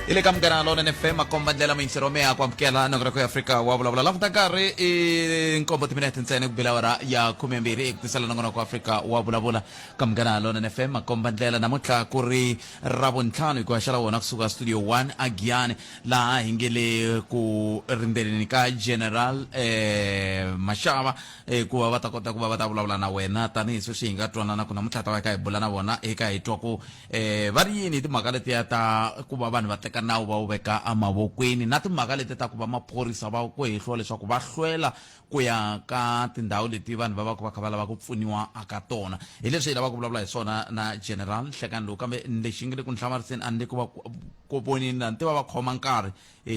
ile kamkana lona NFM akomba ndlela mainseromea kwa mkela na kwa Afrika Wa Vulavula la mtakare nkombo timinete ntsene kubila wara ya 12 ekutisala ngona kwa Afrika Wa Vulavula kamkana lona NFM akomba ndlela namutla kuri rabontlano kwa shala wona kusuka studio 1 eGiyani la hingele ku rindeleni ka general mashava kuva vatakota kuva vatavulavula na wena tani so shinga twanana kuna mutlata wa ka bula na vona eka hitwa ku vari yini timhaka letiya ta kuva vanhu va teka nawu va wu veka amavokweni na timhaka leti ta ku va maphorisa va ku hehliwa leswaku va hlwela ku ya ka tindhawu leti vanhu va va ku va kha va lava ku pfuniwa aka tona hi leswi hi lava ku vulavula hi swona na general nhlekani lowu kambe lexi nge le ku ni hlamariseni a ni le ku va ku vonini na ni tiva va khoma nkarhi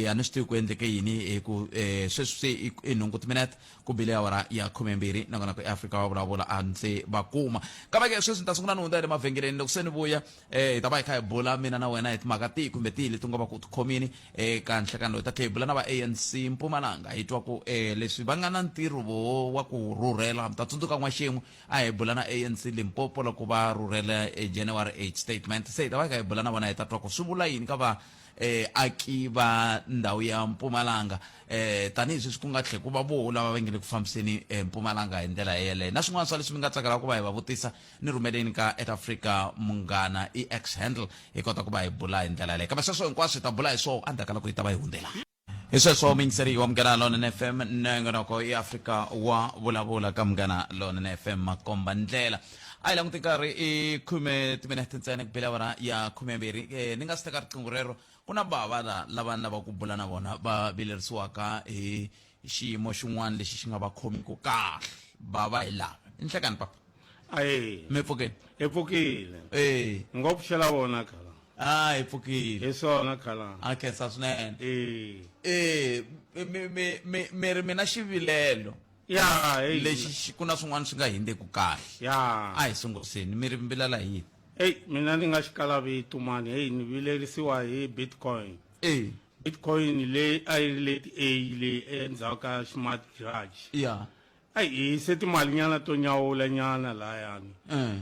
a ni swi tivi ku endleke yini hi ku sweswi i nhungu timinete ku bile awara ya 12 nakona ku Afrika Wa Vulavula a ndzi va kuma kambe ke sweswi ni ta sungula ni hundza hi le mavhengeleni loko se ni vuya hi ta va hi kha hi bula mina na wena hi timhaka tihi kumbe tihi leti nga va ku tikhomini eka nhlekani lowu hi ta kha hi bula na va ANC Mpumalanga hi twa ku leswi va nga na ntirho wa ku rhurhela mi ta tsundzuka n'waxin'we a hi bula na ANC Limpopo loko va rhurhela January 8 statement se hi ta va hi kha hi bula na vona hi ta twa ku swi vula yini ka va aki va ndhawu ya Mpumalanga tanihi sweswi ku nga tlhe ku va voho lava va nge le ku fambiseni Mpumalanga hi ndlela yeleyo na swin'wana swa leswi mi nga tsakela ku va hi va vutisa ni rhumeleni ka @Afrika munghana X handle hi kota ku va hi bula hi ndlela yeleyo kambe sweswo hinkwaswo hi ta bula hi swoho endzhaku ka hi ta va hi hundela hi sweswo mingiseri wa munghana lona FM nangonoko Afrika Wa Vulavula ka munghana lona FM makomba ndlela a hi languti nkarhi i 10 timinete ntsena ku bela wara ya 12 ni nga si teka riqingho rero ku na bava lava ni lava ku bula na vona va vilerisiwaka hi xiyimo xin'wana lexi xi nga va khomiku kahle bava hi lava i nhlekani papa ayi mi pfukeni hi pfukile ngopfu xela vona khala hi pfukile hi swona khala a khensa swinene mi ri mina xivilelo ya lexi ku na swin'wana swi nga hindzeku kahle ya a hi sunguseni mi ri mbilela yini mina ni nga xikala vito mani ni vilerisiwa hi bitcoin bitcoin leyi a yi ri leti leyi endzhaku ka smart garage ya hi se timalinyana to nyawula nyana layani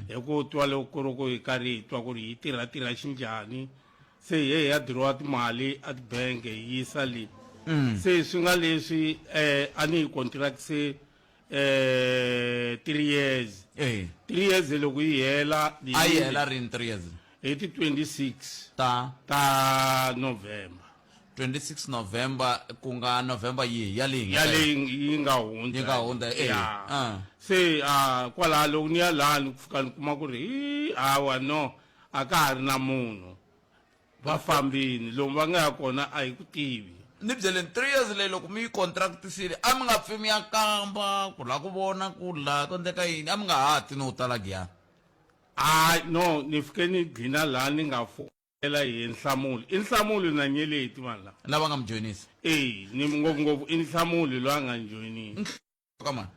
hi ku twa loko ku ri ku hi karhi hi twa ku ri yi tirha xinjhani se hi ya dirowa timali a tibangi hi yisa le se swi nga leswi a ni hi contract se 3 years 3 years loko yi hela a yi hela rini 3 years hi ti 26 ta November 26 November ku nga November yihi yaleyi yi nga hundza se kwalaha loko ni ya laha ni ku fika ni kuma ku ri hawa no a ka ha ri na munhu va fambini lomu va nga ya kona a hi ku tivi ni byeleni 3 years leyi loko mi yi contractisile a mi nga pfi mi ya kamba ku la ku vona ku la ku endleka yini a mi nga hati no tala Giyani no ni fike ni gcina laha ni nga fonela hi nhlamulo i nhlamulo na nyeleti mani lava nga mi joyinisa ni ngopfungopfu i nhlamulo loyi a nga ni joyinini kamani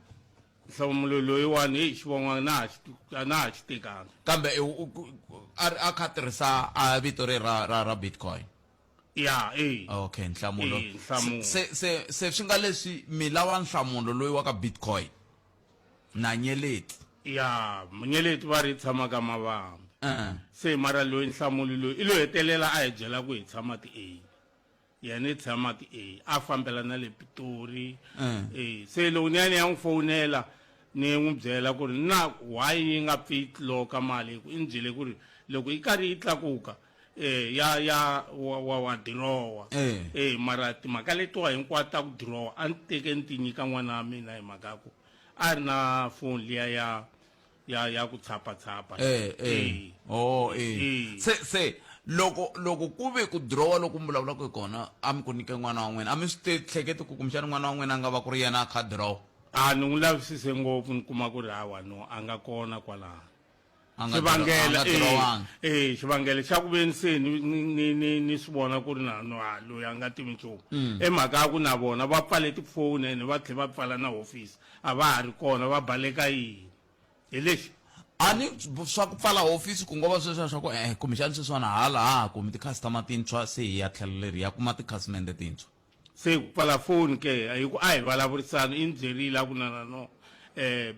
nhlamulo loyiwani xivon'wana na ha xi tekanga kambe a kha tirhisa a vito ra bitcoin ya okay nhlamulo se swi nga leswi mi lava nhlamulo loyi wa ka bitcoin na nyeleti ya munyeleti va ri tshama ka mavambi se mara loyi nhlamulo loyi i lo hetelela a hi byela ku hi tshama yena i tshama a fambela na le Pitori se loko ni ya n'wi fowunela ni n'wi byela ku ri na why yi nga pfi tloka mali i ni byele ku ri loko yi karhi yi tlakuka wa dirowa mara timhaka letiwa hinkwato ta ku dirowa a ni teke ni ti nyika n'wana wa mina hi mhaka ku a ri na foni liya ya ku tshapatshapa se loko ku ve ku dirowa loko mi vulavulaka hi kona a mi ku nyike n'wana wa n'wina a mi swi hleketi ku kumbexana n'wana wa n'wina a nga va ku ri yena a kha dirowa ni n'wi lavisise ngopfu ni kuma ku ri hawa no a nga kona kwalaha xivangelo xa ku veni se ni swi vona ku ri loyi a nga tivi nchumu emhaka ya ku na vona va pfale tifoni ene va tlhela va pfala na hofisi a va ha ri kona va baleka yini hi lexi a ni swa ku pfala hofisi ku ngo va sweswiya swa ku kumbexani sweswiwana hala kumi tikhasitama tintshwa se hi ya tlhelo leri ya kuma tikhasimende tintshwa se ku pfala foni ke hi ku a hi vulavurisani i ni byerile a ku no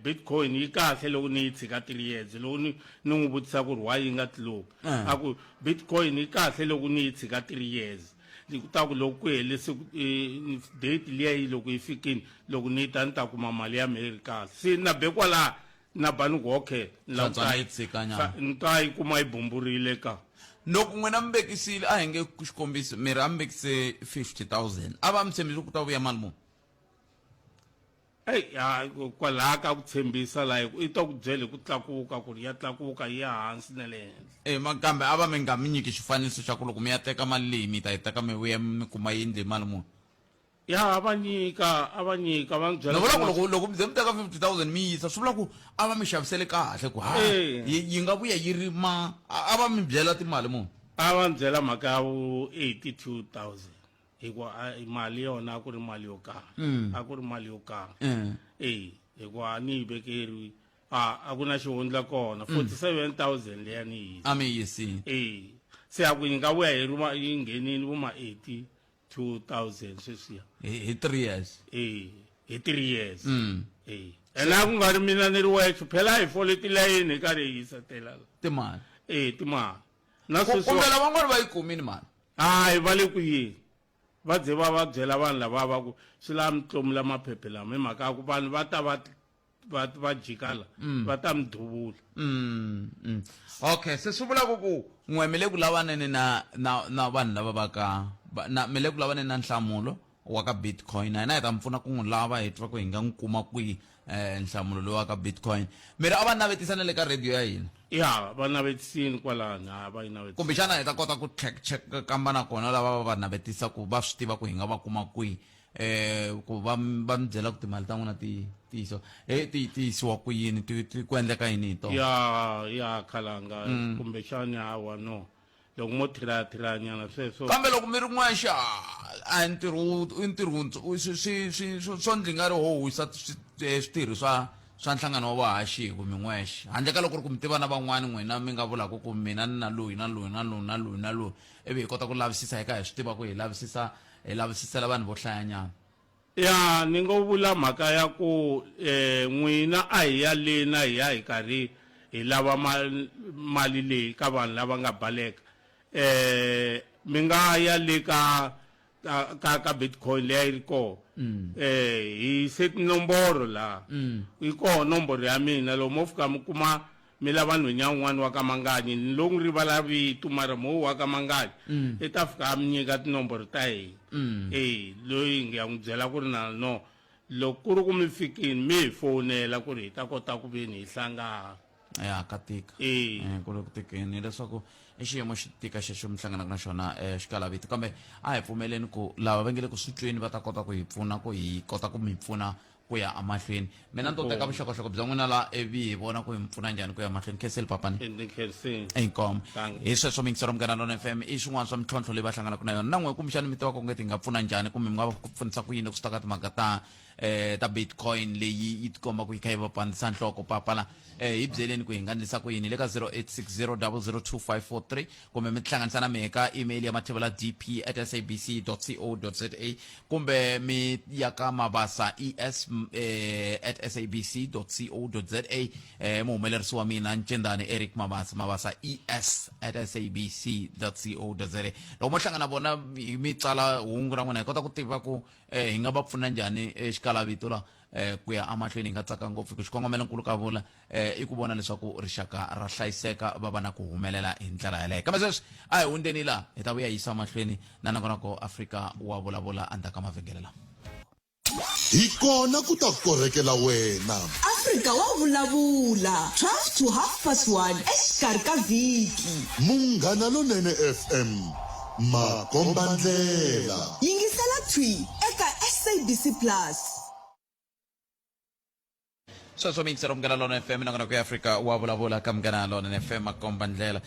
Bitcoin yi kahle loko ni yi tshika 3 years loko ni n'wi vutisa ku ri why yi nga tluki a ku Bitcoin yi kahle loko ni yi tshika 3 years ta ku loko ku hele date liya yi loko yi fikini loko ni ta ni ta kuma mali ya mehe ri kahle se na be kwala na bani okay ni ta yi kuma yi bumburile ka loko n'wina mi vekisile a hi nge xikombiso mi ri a mi vekise 50,000 a va mi tshembise ku ta vuya mali muni kwalaha ka ku tshembisa la i ta ku byele ku tlakuka ku ri ya tlakuka yi ya hansi na le henhla kambe a va mi nga mi nyiki xifaniso xa ku loko mi ya teka mali leyi mi ta yi teka mi vuya mi kuma yindli mali muni a va nyika va ni vula ku loko mi ze mi teka 50,000 mi yisa swi vula ku a va mi xavisele kahle ku yi nga vuya yi ri a va mi byela timali muni a va ni byela mhaka ya vu 82,000 hikuva mali yona a ku ri mali yo karhi a ku ri mali yo karhi hikuva a ni yi vekeriwi a ku na xihundla kona 47,000 leya ni yisa a mi yisini se a ku yi nga vuya yi nghenini vo ma 82,000 sweswiya hi 3 years hi 3 years ene a ku nga ri mina ni ri wexe phela hi fole tilayini hi karhi hi yisatela timali timali na kumbe lavan'wana va yi kumini mali hayi va le ku yini va ze va byela vanhu lava va ku swi lava mi tlomula maphephe lama hi mhaka ya ku vanhu va ta va jikala va ta mi duvula okay se swi vulaka ku n'we mi le ku lavaneni na vanhu lava va ka mi le ku lavaneni na nhlamulo wa ka Bitcoin hina hi ta mi pfuna ku n'wi lava hi twa ku hi nga n'wi kuma kwihi nhlamulo lowu wa ka Bitcoin mi ri a va navetisa na le ka radio ya hina ya va navetisini kwalani va yi navetisa kumbe xana hi ta kota ku check kamba na kona lava va navetisa ku va swi tiva ku hi nga va kuma kwihi ku va mi byela ku timali ta n'wina ti yisiwa ku yini ku endleka yini hi tona ya khalanga kumbe xani hawa no loko mo thiranyana sweswo kambe loko mi ri n'wexa a ntirho swo ndli nga ri ho wisa switirhi swa nhlangano wa vahaxiku mi n'wexe handle ka loko ri ku mi tiva na van'wani n'wina mi nga vulaka ku mina ni na loyi na loyi na loyi na loyi na loyi ivi hi kota ku lavisisa hi ka hi swi tiva ku hi lavisisela vanhu vo hlayanyana ya ni ngo vula mhaka ya ku n'wina a hi ya lena hi ya hi karhi hi lava mali leyi ka vanhu lava nga baleka mi nga ya le ka Bitcoin leyi ri koho hi set nomboro la yi koho nomboro ya mina loko mo fika mi kuma mi lava nhwenya wun'wana wa ka Manganyi ni lo n'wi rivala vito mara mo wa ka Manganyi i ta fika mi nyika tinomboro ta hina loyi ngi ya n'wi byela ku ri no loko ku ri ku mi fikini mi hi fonela ku ri hi ta kota ku ve ni hi hlangana ya ka tika ku le ku tikeni leswaku i xiyimo xi tika xexo mi hlanganaka na xona xikalavito kambe a hi pfumeleni ku lava va nge le ku swityeni va ta kota ku hi pfuna ku hi kota ku mi pfuna ku ya emahlweni mina ni to teka vuxokoxoko bya n'wina la ivi hi vona ku hi mi pfuna njhani ku ya mahlweni khenseli papani inkomo hi sweswo mingisero Munghana Lonene FM i swin'wana swa mintlhontlho leyi va hlanganaka na yona na n'we kumbexani mi tiva ku nge ti nga pfuna njhani kumbe mi nga va pfunisa ku yini ku swi ta ka timhaka ta Bitcoin leyi yi tikomba ku yi kha yi va pandisa nhloko papala hi byeleni ku hi nga endlisa ku yini le ka 0860002543 kumbe mi tihlanganisa na mehe ka email ya mathevela dp@sabc.co.za kumbe mi ya ka mabasa es@sabc.co.za muhumelerisi wa mina Ncendani Eric mabasa es@sabc.co.za loko mo hlangana vona mi tsala hungu ra n'wina hi kota ku tiva ku hi nga va pfuna njhani xikalavito la ku ya amahlweni hi nga tsaka ngopfu ku xikongomelo nkulu ka vula i ku vona leswaku rixaka ra hlayiseka va va na ku humelela hi ndlela yaleyo kambe sweswi a hi hundzeni la hi ta vuya yisa mahlweni na nakonako Afrika wa vulavula endzhaku ka mavhengele lama hi kona ku ta korhekela wena Afrika wa vulavula 12 to 1:30 exikarhi ka vhiki Munghana Lonene FM makombandlela yingisela thwi eka SABC Plus sweswo mingisero Munghana Lonene FM nakonako Afrika wa vulavula ka Munghana Lonene FM makombandlela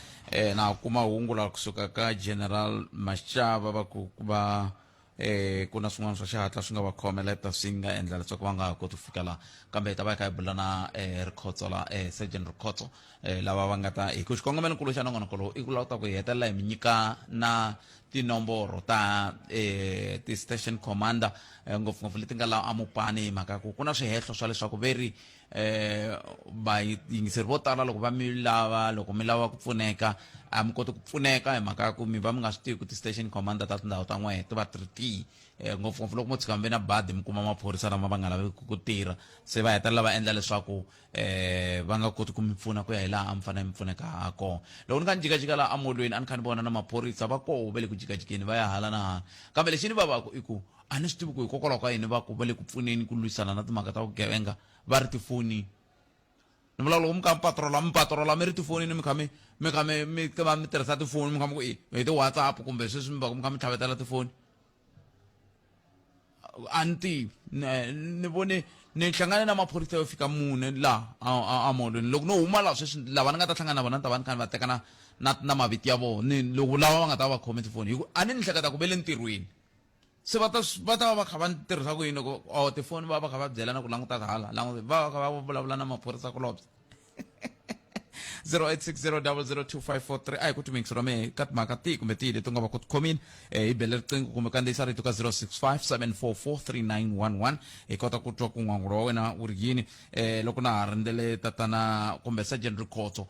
na kuma hungu la kusuka ka General Mashava va ku va ku na swin'wana swa xihatla swi nga va khomeleta swi nga endla leswaku va nga ha koti ku fika la kambe hi ta va hi kha hi bula na Rikhotso la Sergeant Rikhotso lava va nga ta hi ku xikongomelo nkulu xa nongonoko lowu i ku lava ku hi hetelela hi mi nyika na tinomboro ta ti station commander ngopfungopfu leti nga la amupani hi mhaka ku na swihehlo swa leswaku veri vayingiseri vo tala loko va mi lava ku pfuneka a mi koti ku pfuneka hi mhaka ku mi va mi nga swi tivi ku ti-station commander ta tindhawu ta n'wehe ti va ti ri tihi ngopfungopfu loko mo tshika mi ve na badi mi kuma maphorisa lama va nga laveki ku tirha se va hetelela va endla leswaku va nga koti ku mi pfuna ku ya hi laha a mi fanele mi pfuneka ha kona loko ni kha ni jikajika laha amolweni a ni kha ni vona na maphorisa va koho va le ku jikajikeni va ya hala na hala kambe lexi ni va vaku i ku a ni swi tivi ku hikokwalaho ka yini va ku va le ku pfuneni ku lwisana na timhaka ta vugevenga va ri tifonini ni vula loko mi kha mi ri tifonini mi kha mi tirhisa tifoni mi kha mi ku hi ti-whatsapp kumbe sweswi mi va ku mi kha mi tlhavetela tifoni a ni tivi ni vone ni hlangane na maphorisa yo fika mune laha amolweni loko no huma laha sweswi lava ni nga ta hlangana na vona ni ta va ni kha ni va teka na maviti ya vona loko lava va nga ta va khome tifoni hi ku a ni hleketa ku ve le ntirhweni se va ta va kha va tirhisa ku yini loko tifoni va kha va byelana ku languta hala va kha va vulavula na maphorisa kulobye 0860002543 a hi ku timingisi me ka timhaka tihi kumbe tihi leti nga va ku tikhomini hi bele riqingho kumbe kandziyisa rito ka 0657443911 hi kota ku twa ku n'wangulo wa wena wu ri yini loko na ha rindzele tatana kumbe sergeant rikhotso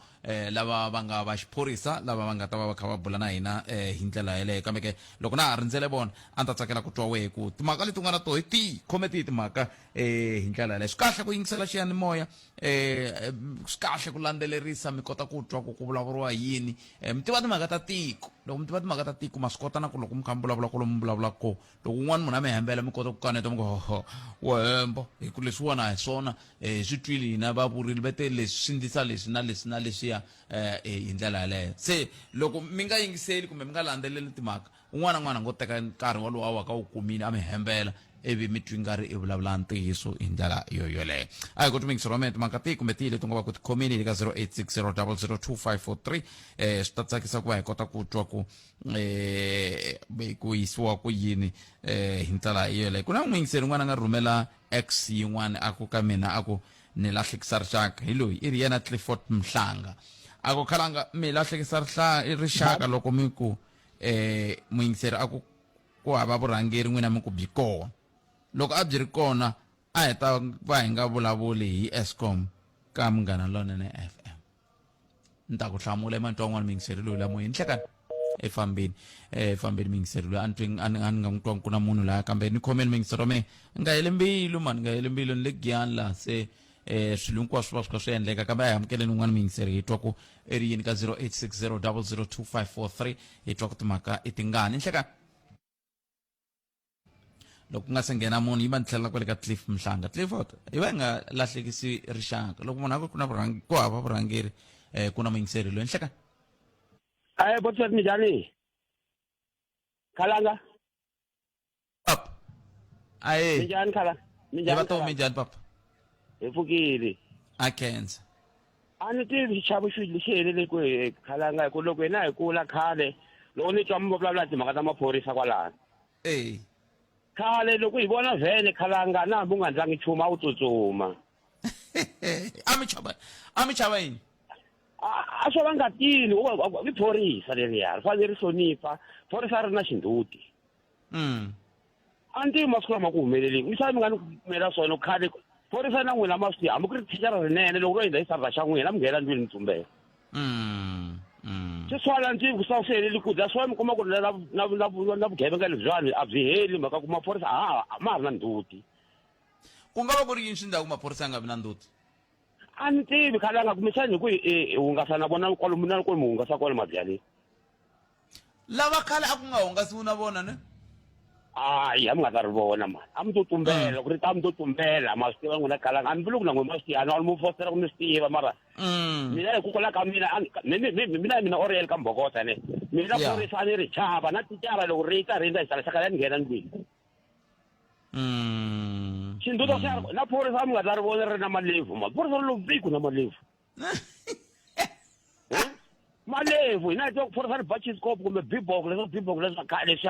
lava va nga va xiphorisa lava va nga ta va va kha va bula na hina hi ndlela yeleyo kambe ke loko na ha rindzele vona a ni ta tsakela ku twa wehe ku timhaka leti u nga na toho hi tihi khome tihi timhaka hi ndlela yeleyo swi kahle ku yingisela xiyanimoya swi kahle ku landzelerisa mi kota ku twa ku vulavuriwa yini mi tiva timhaka ta tiko loko mi tiva timhaka ta tiko ma swi kota na ku loko mi kha mi vulavula ku lomu mi vulavula ko loko un'wana munhu a mi hembela mi kota ku kaneta mi ku wa hemba hi ku leswiwani hi swona swi twile hina va vurile va te leswi swi ndlisa leswi na leswi na leswiya hi ndlela yaleyo se loko mi nga yingiseli kumbe mi nga landzeleli timhaka un'wana na n'wana ngo teka nkarhi walowa wa ka wu kumile a mi hembela ivi mi twi nga ri i vulavula ntiyiso hi ndlela yoyoleyo a hi ku timingisi ro me timhaka tihi kumbe tihi leti nga va ku tikhomini ka 0860002543 swi ta tsakisa ku va hi kota ku twa ku ku yisiwa ku yini hi ndlela yoyoleyo ku na n'wingiseri n'wana nga rhumela x yin'wana a ku ka mina a ku ni lahlekisa rixaka hi loyi i ri yena Clifford Mhlanga a ku khalanga mi lahlekisa rixaka loko mi ku muingiseri a ku hava vurhangeri n'wina mi ku byi kona loko a byi ri kona a hi ta va hi nga vulavuli hi Eskom ka Munghana Lonene FM ni ta ku hlamula ematwa n'wana mingiseri loyi la moyeni hlekani fambeni mingiseri loyi a ni nga n'wi twa ku na munhu laya kambe ni khomeni mingiseri wa me nga heli mbilu mani nga heli mbilu ni le Giyani laha se swilo hinkwaswo va swi kha swi endleka kambe a hi amukeleni un'wana mingiseri hi twa ku i ri yini ka 0860002543 hi twa ku timhaka i tingani hlekani loko nga se nghena munhu yi va ni tlhelela kwale ka Cliff Mhlanga Clifford hi va hi nga lahlekisi rixaka loko munhu a ku na ku hava vurhangeri ku na muyingiseri loyi hlekani botsat mi njhani khalanga papa aye mi njhani khala mi njhani va to mi njhani papa hi pfukile a khensa a ni tivi xichavo xi helele ku khalanga hi ku loko hina hi kula khale loko ni twa mi vulavula timhaka ta maphorisa kwalano khale loko hi vona vhene khalanga na hambi u nga ndlangi nchumu a wu tsutsuma a mi chava yini a swo va nga tini i phorisa leriya ri fanele ri hlonipha phorisa ri na xinduti a ni tivi masiku lama ku humelelini misava mi nga ni kumela swona khale phorisa na n'wina ma swi tivi hambi ku ri thicara rinene loko ro endla xisarha xa n'wina mi nghena ndlwini mi tsumbela swi swala ni tivi ku sa swi heleli ku dya swa mi kuma ku ri na vugevenga lebyiwani a byi heli mhaka ku maphorisa ma ha ri na nduti ku nga va ku ri yini swi endlaku maphorisa ya nga vi na nduti a ni tivi khale a nga kumisani hi ku hungasa na vona kwalomu na kwalomu hungasa kwale mabyaleni lava khale a ku nga hungasiwi na vona ne hayi a mi nga ta ri vona mani a mi to tumbela ku ri a mi to tumbela ma swi tiva n'wina khalanga hambi loko na n'we ma swi tiva a mi fositela ku mi swi tiva mara mina hi ku kula ka mina mina Oriel ka Mbokota ne mina phorisa a ni ri chava na ticara loko ri ta ri endla hi xalaxaka ya ni nghena ndlwini xinduta xa na phorisa a mi nga ta ri vona ri na malevhu maphorisa ri loviku na malevhu malevhu hina hi twa ku phorisa ri ba chiscope kumbe bibok leswi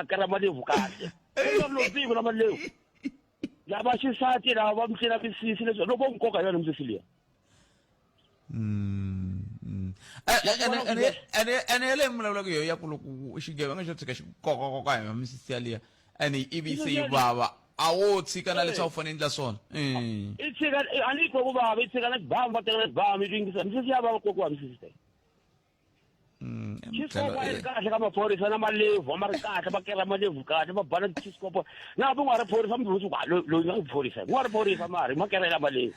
kera malevhu kahle ri loviku na malevhu lava xisati lava va mi hlena misisi leswi loko nkoka hi yona misisi liya ene ele mvulavula ku yo ya ku loko xigevenga xo tshika xi koka hi misisi yaliya ene ivi se yi vava a wo tshika na leswi a wu fanele endla swona i tshika a ni ko ku vava i tshika na bam va teka bam i ringisa misisi ya vava kokiwa misisi te xisikopo a ri kahle ka maphorisa na malevhu ma ri kahle va kera malevhu kahle va bana xisikopo na ku nga ri phorisa mbilusu loyi nga ri phorisa ku nga ri phorisa mari ma kerela malevhu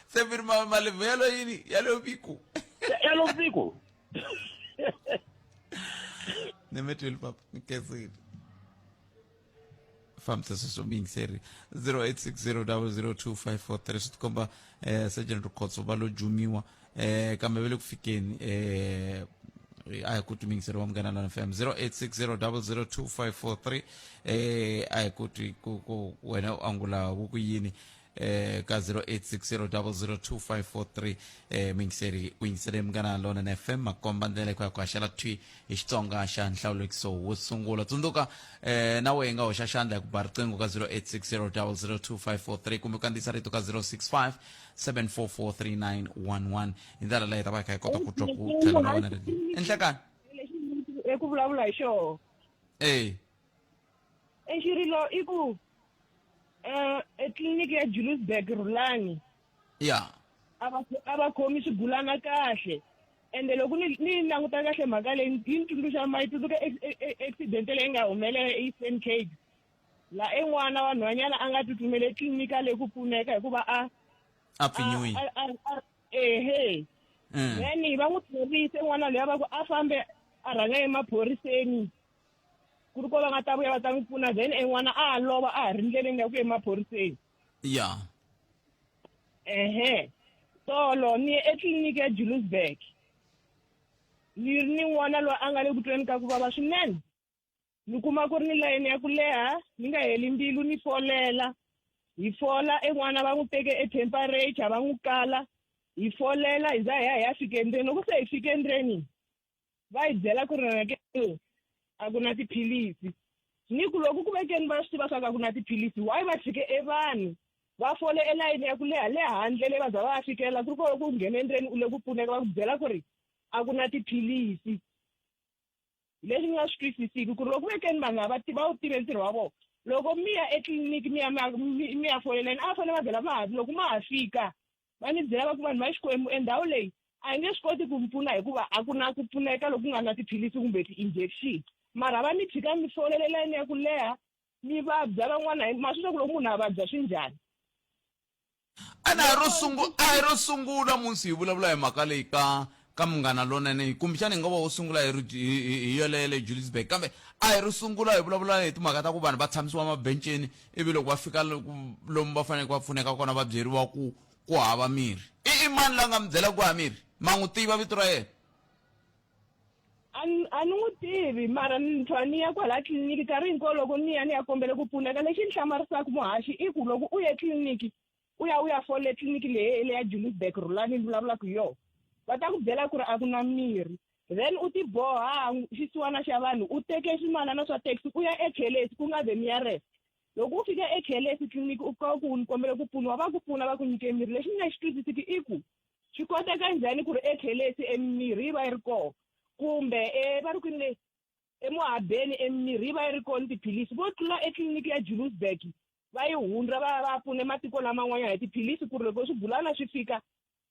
severi malevhu yalo yini yalo piku yalo piku nemetweli papa nikesini famsa vayingiseri 0860002543 swi tikomba Sergeant Rukotso va lo jumiwa kambe ve le ku fikeni a hi ku vayingiseri wa Munghana Lonene FM 0860002543 a hi ku wena u angula vu ku yini ka 0860002543 vayingiseri Munghana Lonene FM makomba ndlela ku ya ku haxela thwi hi Xitsonga xa nhlawulekiso wo sungula tsundzuka na wehe nga hoxa xandla hi ku ba riqingho ka 0860002543 kumbe kandziyisa rito ka 065 hi ndlela leyi ta va hi kha hi kota ku twa ku tlhela na wena enhlekani ku vulavula hi xona exirilo i ku etliliniki ya Juliusburg Rulani ya a va khomi swigulana kahle ende loko ni languta kahle mhaka leyi yi tsundzuxa tsundzuka accident leyi nga humelela eEastern Cape la en'wana wa nhwanyana a nga tsutsumele etliliniki leyi ku pfuneka hikuva a pfinyiwile then va n'wi tlerise n'wana loyi va ku a fambe a rhanga emaphoriseni ku ri ko va nga ta vuya va ta n'wi pfuna then en'wana a lova a ha ri ndleleni ya ku emaphoriseni ya tolo ni etliliniki ya Juliusburg ni ri ni n'wana loyi a nga le ku tweni ka ku vava swinene ni kuma ku ri ni layeni ya ku leha ni nga heli mbilu ni folela hi fola en'wana va n'wi teke temperature va n'wi kala hi folela hi za hi ya fika endleni loko se hi fika endleni va hi byela ku ri a ku na tiphilisi ni ku loko ku vekeni va swi tiva swa ku a ku na tiphilisi why va tshike vanhu va fole elayini ya ku leha le handle leyi va za va fikelela ku ri ko ku nghena endleni u le ku pfuneka va ku byela ku ri a ku na tiphilisi leswi nga swi twisisiki ku ri loko vekeni vanhu va wu tive ntirho wa vona loko mi ya etliliniki mi ya foleleni a va fanele va byela mahati loko ma ha fika va ni byela va ku vanhu va Xikwembu endhawu leyi a yi nge swi koti ku mi pfuna hikuva a ku na ku pfuneka loko ku nga na tiphilisi kumbe ti-injection mara va mi tshika mi folele layini ya ku leha mi vabya van'wana ma swi swa ku loko munhu a vabya swi njhani a hi ro sungula musi hi vulavula hi mhaka leyi ka Munghana Lonene kumbexana hi nga va wo sungula hi yolele Juliusburg kambe a hi ro sungula hi vulavula hi timhaka ta ku vanhu va tshamisiwa mabenceni ivi loko va fika lomu va faneleke va pfuneka kona va byeriwa ku hava mirhi i mani la nga mi byela ku hava mirhi ma n'wi tiva vito ra yena a ni n'wi tivi mara ni ya kwala tliliniki nkarhi hinkwawo loko ni ya kombela ku pfuneka lexi ni hlamarisaka muhaxi i ku loko u ya tliliniki u ya fola tliliniki leyi ya Juliusburg Rulani ni vulavulaka hi yona va ta ku byela ku ri a ku na mirhi then u ti boha xisiwana xa vanhu u teke swimalana swa taxi u ya ekhelesi ku nga the nearest loko u fika ekhelesi tliliniki u ka ku ni kombela ku pfuniwa va ku pfuna va ku nyike mirhi lexi ni nga xi twisisiki i ku swi koteka njhani ku ri ekhelesi emirhi yi va yi ri kona kumbe va ri kwini emuhabeni emirhi yi va yi ri kona tiphilisi vo tlula etliliniki ya Juliusburg va yi hundza va pfune matiko laman'wanyana hi tiphilisi ku ri loko swigulana swi fika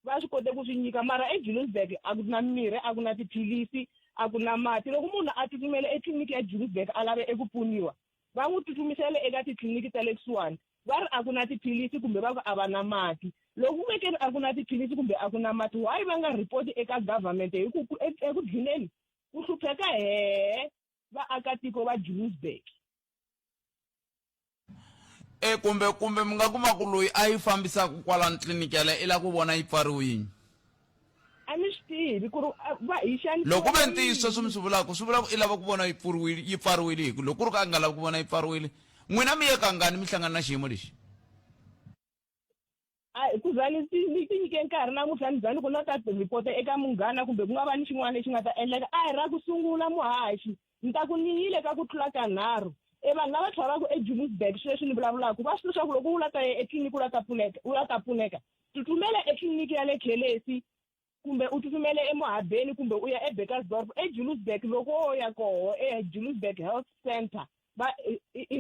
va swi kote ku swi nyika mara eJuliusburg a ku na mirhi a ku na tiphilisi a ku na mati loko munhu a tsutsumele etliliniki ya Juliusburg a lave eku pfuniwa va n'wi tsutsumisele eka titliliniki ta le kusuwani va ri a ku na tiphilisi kumbe va ku a va na mati loko vekeni a ku na tiphilisi kumbe a ku na mati why va nga report eka government hi ku eku dlineni ku hlupheka vaakatiko va Juliusburg kumbe mi nga kuma ku loyi a yi fambisaka kwala tliliniki yaleyo i la ku vona yi pfariwile a mi swi tivi ku ri va hi xanisiwa loko ve ntiyiso swi mi swi vulaka i lava ku vona yi pfariwile hi ku loko ku ri ka a nga lavi ku vona yi pfariwile n'wina mi ye kangani mi hlangana na xiyimo lexi ku zani ti nyike nkarhi namuntlha ni zani ku na ta report eka Munghana kumbe ku nga va ni xin'wana lexi nga ta endleka a hi ra ku sungula muhaxi ni ta ku ni yile ka ku tlula ka nharhu vanhu lava tlhavaka eJuliusburg sweswi ni vulavulaka va swi leswaku loko u la ta ya etliliniki u la ta pfuneka tsutsumela etliliniki ya le Khelesi kumbe u tsutsumele eMohabeni kumbe u ya eBekkersdorp eJuliusburg loko ya koho eJuliusburg Health Center ba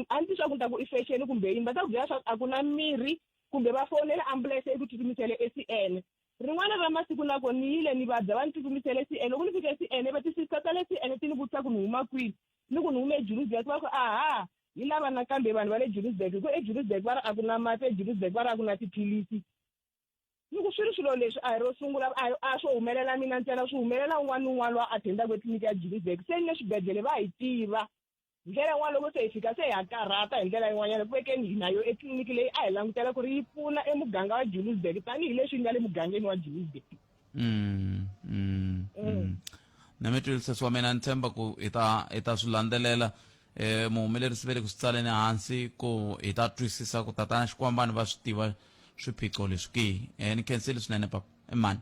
anti swa ku ta ku ifexeni kumbe yini va ta ku byela swa a ku na mirhi kumbe va fonela ambulance eku tsutsumisele eCN rin'wana ra masiku nako ni yile ni vabya va ni tsutsumisele CN loko ni fika eCN va tisista ta le CN ti ni vutisa ku ni huma kwini ni ku ni hume eJuliusburg va ku aha hi lava nakambe vanhu va le Juliusburg ku eJuliusburg va ri a ku na mati eJuliusburg va ri a ku na tiphilisi ni ku swi ri swilo leswi a hi ro sungula a swo humelela mina ntsena swi humelela un'wana na un'wana loyi a attendaka etliliniki ya Juliusburg se ni le swibedhlele va hi tiva ndlela yin'wana loko se hi fika se hi ya karhata hi ndlela yin'wanyana ku vekeni hi nayo etliliniki leyi a hi langutela ku ri yi pfuna emuganga wa Juliusburg tanihileswi yi nga le mugangeni wa Juliusburg na mi twisisa wa mina ni tshemba ku hi ta swi landzelela muhumelerisi ve le ku swi tsaleni hansi ku hi ta twisisa ku tatana xikwambani va swi tiva swiphiqo leswi ki ni khenseli swinene papa i mani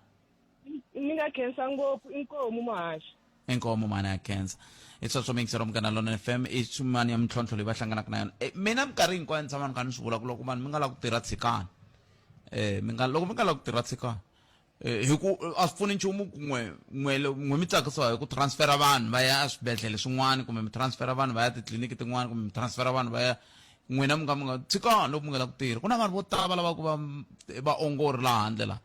ni nga khensa ngopfu inkomu mahashi inkomo mani ya khensa i sweswo mingisero mugana lona FM i swin'wana ya mintlhontlho leyi va hlanganaka na yona mina minkarhi hinkwayo ni tshama ni kha ni swi vula ku loko vanhu mi nga lava ku tirha tshikani loko mi nga lava ku tirha tshikani hi ku a swi pfuni nchumu ku n'we mi tsakisiwa hi ku transfera vanhu va ya eswibedhlele swin'wana kumbe mi transfera vanhu va ya titliliniki tin'wana kumbe mi transfera vanhu va ya n'wina mi nga tshikani loko mi nga lava ku tirha ku na vanhu vo tala va lava ku va vaongori laha handle la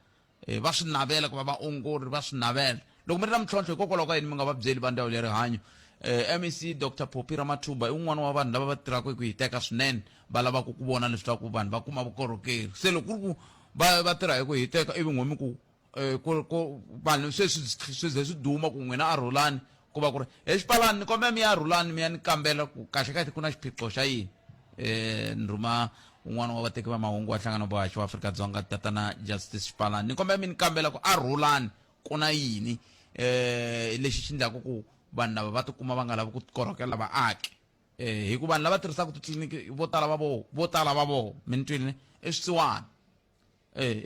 va swi navela ku va vaongori va swi navela loko mi ri na mintlhontlho hikokwalaho ka yini mi nga va byeli va ndhawu le rihanyo MEC Dr Phophi Ramathuba i un'wana wa vanhu lava va tirhaka ku hi teka swinene va lavaka ku vona leswaku vanhu va kuma vukorhokeri se loko ku ri ku va tirha hi ku hi teka ivi n'wemi ku vanhu swi ze swi duma ku n'wina a rhulani ku va ku ri exipalani ni kombela mi ya rhulani mi ya ni kambela ku kahle kahle ku na xiphiqo xa yini ni rhuma un'wana wa vateki va mahungu wa nhlangano bohaxi wa Afrika-Dzonga tatana Justice Xipalani ni kombela mi ni kambela ku a rhulani ku na yini lexi xi endlaka ku vanhu lava va tikuma va nga lavi ku korhokela vaaki hi ku vanhu lava tirhisaka titliliniki vo tala va voho mi ni twile i swisiwana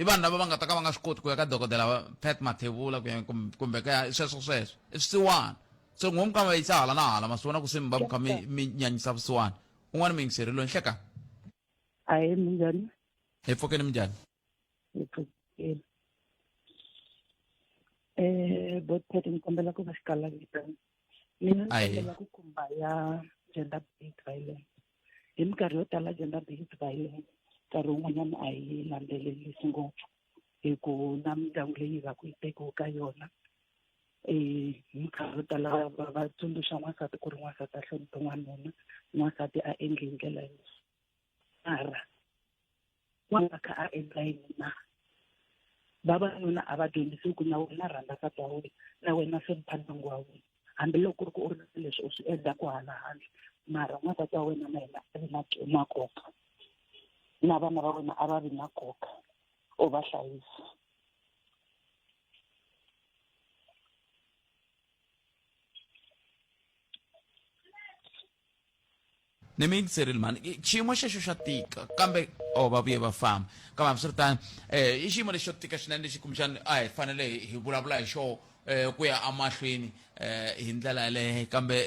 i vanhu lava va nga ta ka va nga swi koti ku ya ka dokodela Pat Mathebula kumbe ka ya sweswo i swisiwana so n'we mi kha va yisa hala na hala ma swi vona ku se mi va mi kha mi nyanyisa vusiwana un'wana mi yingiseri loyi nhleka Aye minjani? hi pfukeni minjhani Hi pfukeni. Both ni kombela ku va xikalangita. Mina ni kombela ku khumba ya gender based violence. Hi minkarhi yo tala gender based violence nkarhi wun'wanyana a yi landzelelisi ngopfu hi ku na mindyangu leyi va ku yi tekiwe ka yona minkarhi yo tala va tsundzuxa n'wansati ku ri n'wansati a hloniphe n'wanuna n'wansati a endli hi ndlela leyi mara n'wana kha a endla yini na vavanuna a va dyondzisiwi ku na wena rhandza ka ta wena na wena hlonipha ndyangu wa wena hambiloko ku ri ku u ri leswi u swi endlaku hala handle mara n'wansati wa wena na yena a vi na nkoka na vana va wena a va vi na nkoka u va hlayisa ni mi yingiserile mani xiyimo xexo xa tika kambe va vuye va famba kambe hambiswiritano i xiyimo lexi xo tika swinene lexi kumbexani a hi fanele hi vulavula hi xo ku ya amahlweni hi ndlela yaleyo kambe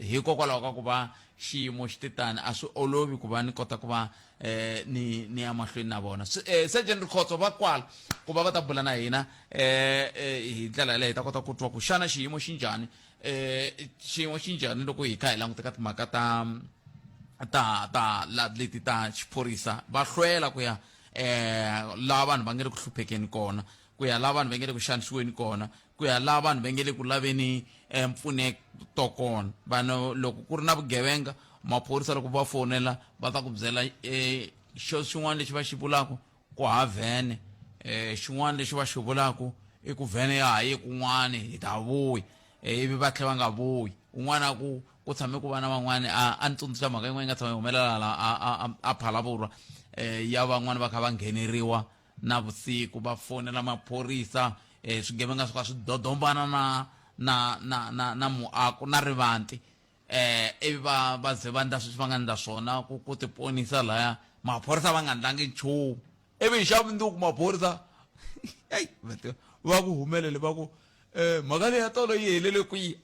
hikokwalaho ka ku va xiyimo xi titani a swi olovi ku va ni kota ku va ni ya mahlweni na vona Sergeant Rikhotso va kwala ku va va ta bula na hina hi ndlela yaleyo hi ta kota ku twa ku xana xiyimo xi njhani loko hi kha hi languteka timhaka ta leti ta xiphorisa va hlwela ku ya laha vanhu va nge le ku hluphekeni kona ku ya laha vanhu va nge le ku xanisiweni kona ku ya laha vanhu va nge le ku laveni mpfuneto kona vanhu loko ku ri na vugevenga maphorisa loko va fonela va ta ku byela xin'wana lexi va xi vulaka ku ha vhene xin'wana lexi va xi vulaka i ku vhene ya ha yi kun'wana hi ta vuyi ivi va tlhela va nga vuyi un'wana ku tshame ku vana van'wana a ni tsundzuxa mhaka yin'wana yi nga tshama yi humelela la a Phalabulwa ya van'wana va kha va ngheneriwa na vusiku va fonela maphorisa swigevenga swi kha swi dodombana na muako na rivanti ivi va ze va ndla sweswi va nga ndla swona ku tiponisa laya maphorisa va nga ndlangi nchumu ivi hi xa vundzuku maphorisa va ku humelele va ku mhaka leyi ya tolo yi helele kwihi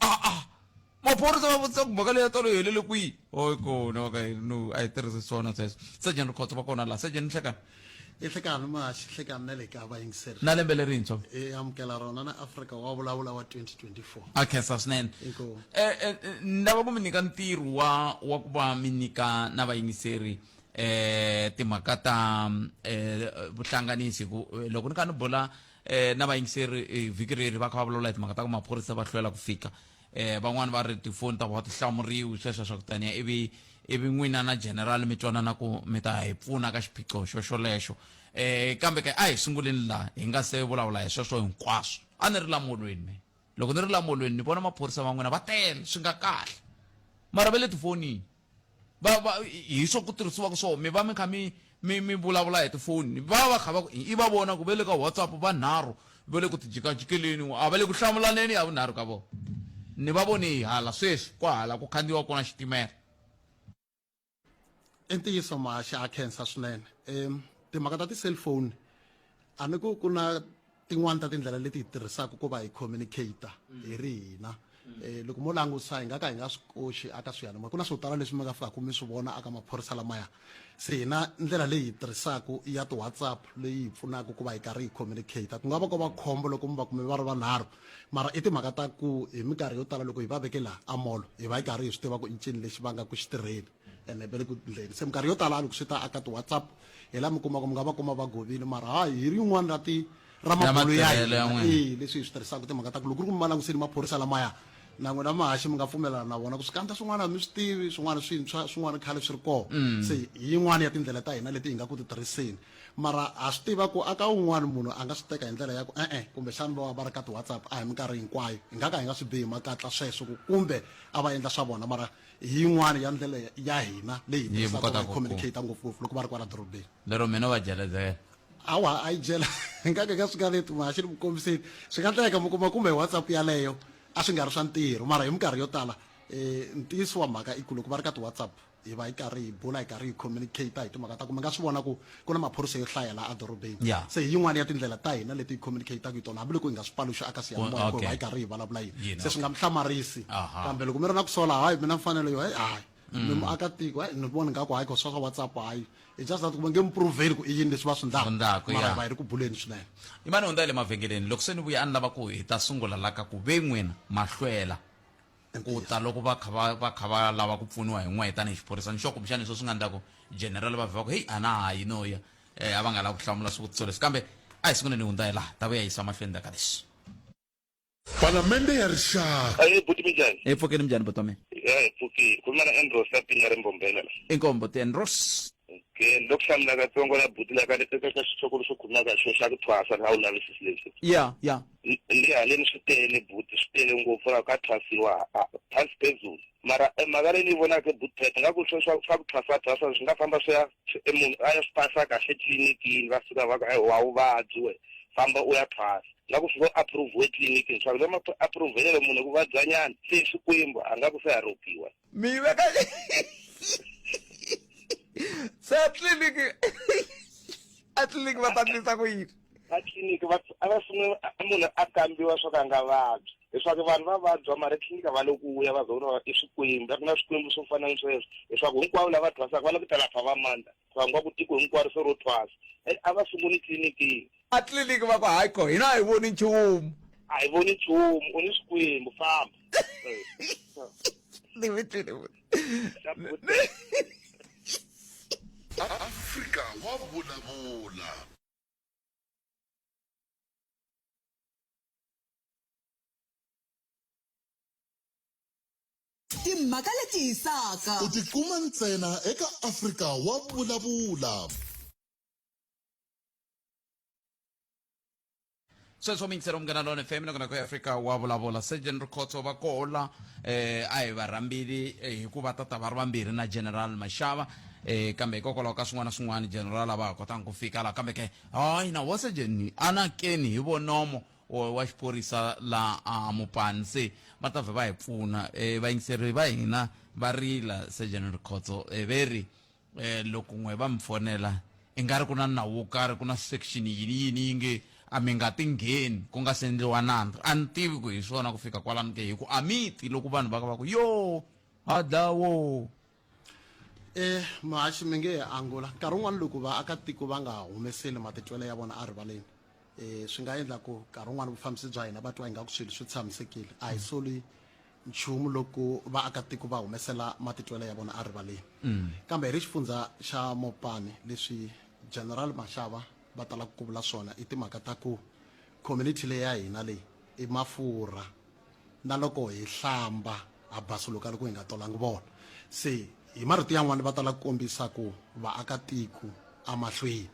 maphorisa va vutisa ku mhaka leyi ya tolo yi helele kwihi kona no a hi tirhisi swona sweswo Sergeant Rikhotso va kona laha Sergeant nhlekani Ihlekana mashi hlekana na le ka vayingiseri. na lembe lerintshwa Amukela rona na Afrika Wa Vulavula wa 2024. a khensa swinene Inkomu. ni lava ku mi nyika ntirho wa ku va mi nyika na vayingiseri timhaka ta vuhlanganisi ku loko ni kha ni bula na vayingiseri vhiki reri va kha va vulavula hi timhaka ta ku maphorisa va hlwela ku fika van'wani va ri tifoni ta vona ti hlamuriwi sweswo swa ku taniya ivi n'wina na general mi twanana ku mi ta hi pfuna ka xiphiqo xolexo kambe ke a hi sunguleni laha hi nga se vulavula hi sweswo hinkwaswo a ni ri lamolweni me loko ni ri lamolweni ni vona maphorisa va n'wina va tele swi nga kahle mara va le tifonini hi swo ku tirhisiwaka swona mi va mi kha mi vulavula hi tifoni va kha va i va vona ku ve le ka WhatsApp vanharhu va le ku ti jikajikeleni a va le ku hlamulaneni ya vunharhu ka vona ni va vone hi hala sweswi ku hala ku khandziwa kona xitimela Intiyiso mashi a khensa swinene. Timhaka ta ti-cellphone a ni ku na tin'wani ta tindlela leti hi tirhisaka ku va hi communicate hi ri hina. Loko mo langusa hi nga ka hi nga swi koxi aka swiyanimoya ku na swo tala leswi mi nga fikaka mi swi vona aka maphorisa lamaya se hina ndlela leyi hi tirhisaka ya ti-WhatsApp leyi hi pfunaka ku va hi karhi hi communicate ku nga va ku va khombo loko mi va kume va ri vanharhu mara i timhaka ta ku hi minkarhi yo tala loko hi va veke laha a molo hi va hi karhi hi swi tiva ku i ncini lexi va nga ku xitirheni ene ve le ku ndleni se minkarhi yo tala loko swi ta aka ti-WhatsApp hi laha mi kumaka mi nga va kuma va govile mara hayi hi ri yin'wana ra mabulu ya hina leswi hi swi tirhisaka timhaka ta ku loko ku ri ku mi va languseni maphorisa lamaya na n'wina mahaxi mi nga pfumelana na vona ku swikandza swin'wana mi swi tivi swin'wana swintshwa swin'wana khale swi ri kona se hi yin'wana ya tindlela ta hina leti hi nga ku ti tirhiseni mara ha swi tiva ku aka un'wana munhu a nga swi teka hi ndlela ya ku kumbexani va ri ka ti-WhatsApp a hi minkarhi hinkwayo hi nga ka hi nga swi bihi makatla sweswo ku kumbe a va endla swa vona mara hi yin'wana ya ndlela ya hina leyi hi tirhisaka ku communicate ngopfungopfu loko va ri kwala dorobeni lero mina va jelezela awa a yi jela hi nga ka swi nga leti mahaxi ni mi kombiseni swi nga endleka mi kuma kumbe WhatsApp yaleyo a swi nga ri swa ntirho mara hi minkarhi yo tala ntiyiso wa mhaka i ku loko va ri ka ti-WhatsApp hi va hi karhi hi bula hi karhi hi communicate hi timhaka ta ku mi nga swi vona ku ku na maphorisa yo hlaya laha adorobeni se hi yin'wana ya tindlela ta hina leti hi communicate-aka hi tona hambiloko hi nga swi paluxi aka siyanimoya ku hi va hi karhi hi vulavula yini se swi nga mi hlamarisi kambe loko mi ri na ku sola hayi mi na mfanelo yo hayi mi muakatiko ni vona ngaku hayi ko swa WhatsApp hayi i just that ku va nge mi proveli ku i yini leswi va swi ndlaku mara hi va hi ri ku buleni swinene i mani hundza le mavhengeleni loko se ni vuya a ni lava ku hi ta sungula laka ku ve n'wina mahlwela ku ta loko va kha va lava ku pfuniwa hi n'we tanihi xiphorisa ni xo kumbexani leswo swi nga endlaku general va vhaka ku heyi a na hayi noya a va nga lava ku hlamula swivutiso leswi kambe a hi sunguleni hundza hi laha ta vuya yisa mahlweni ndaka leswi Palamende ya rixaka. Buti minjani? pfukeni minjhani buti wa mina Pfuki ku na Andros ya pinga rimbombela la. inkombo ti-Andros Ke loko hlamula katsongo la buti la ka eka xitshokolo xo khuluma ka xo xa ku thwasa na analysis leswi. ya Ndi haleni swi tele buti swi tele ngopfu ka thwasiwa phasi phezulu mara mhaka leyi ni vonaka buti phete nga ku swa ku thwasa swi nga famba swi ya munhu a ya swi pasa kahle tliliniki va fika va ka wa vuvabyi we famba u ya thwasa la ku fika approve etliliniki swa lama approve munhu ku vadzanyana se swikwembu a nga ku se haropiwa mi veka se atliliniki va tatlisa ku yini atliliniki a va sungula munhu a kambiwa swo ka nga vabyi leswaku vanhu va vabya mara tliliniki va lo ku ya va zona i swikwembu ku na swikwembu swo fana ni sweswo leswaku hinkwavo lava thwasaka va la ku tala pfa va mandla va nga ku tiko hinkwaro se ro thwasa a va sunguli tliliniki atliliniki va ku hayi ko hina a hi voni nchumu a hi voni nchumu u ni swikwembu famba ni vitile Afrika Wa Vulavula. timhaka leti hisaka U tikuma ntsena eka Afrika Wa Vulavula. sweswo mingisero mungana lone FM na ku Afrika Wa Vulavula se general khotso va kola a hi va rhambili hikuva tata va ri vambirhi na general Mashava kambe hikokwalaho ka swin'wana na swin'wana general a va ha kotanga ku fika laha kambe ke hayi na wase jeni anakeni hi vonomo wa xiphorisa la Mupani se va ta vhe va hi pfuna vayingiseri va hina va rila se general khotso veri loko n'we va mi fonela i nga ri ku na nawu wo karhi ku na section yini yi nge a mi nga ti ngheni ku nga sendliwa nandzu a ni tivi ku hi swona ku fika kwalani ke hi ku a miti loko vanhu va ka va ku yo hadlawo Mahaxi mi nge angula nkarhi wun'wana loko vaakatiko va nga humeseli matitwelo ya vona erivaleni swi nga endla ku nkarhi wun'wana vufambisi bya hina va twa ingaku swilo swi tshamisekile a hi soli nchumu loko vaakatiko va humesela matitwelo ya vona erivaleni kambe hi ri xifundza xa Mopani leswi General Mashava va tala ku vula swona i timhaka ta ku community leyi ya hina leyi i mafurha na loko hi hlamba a basuluka loko hi nga tolangi vona se hi marito yan'wana va tala ku kombisa ku vaakatiko amahlweni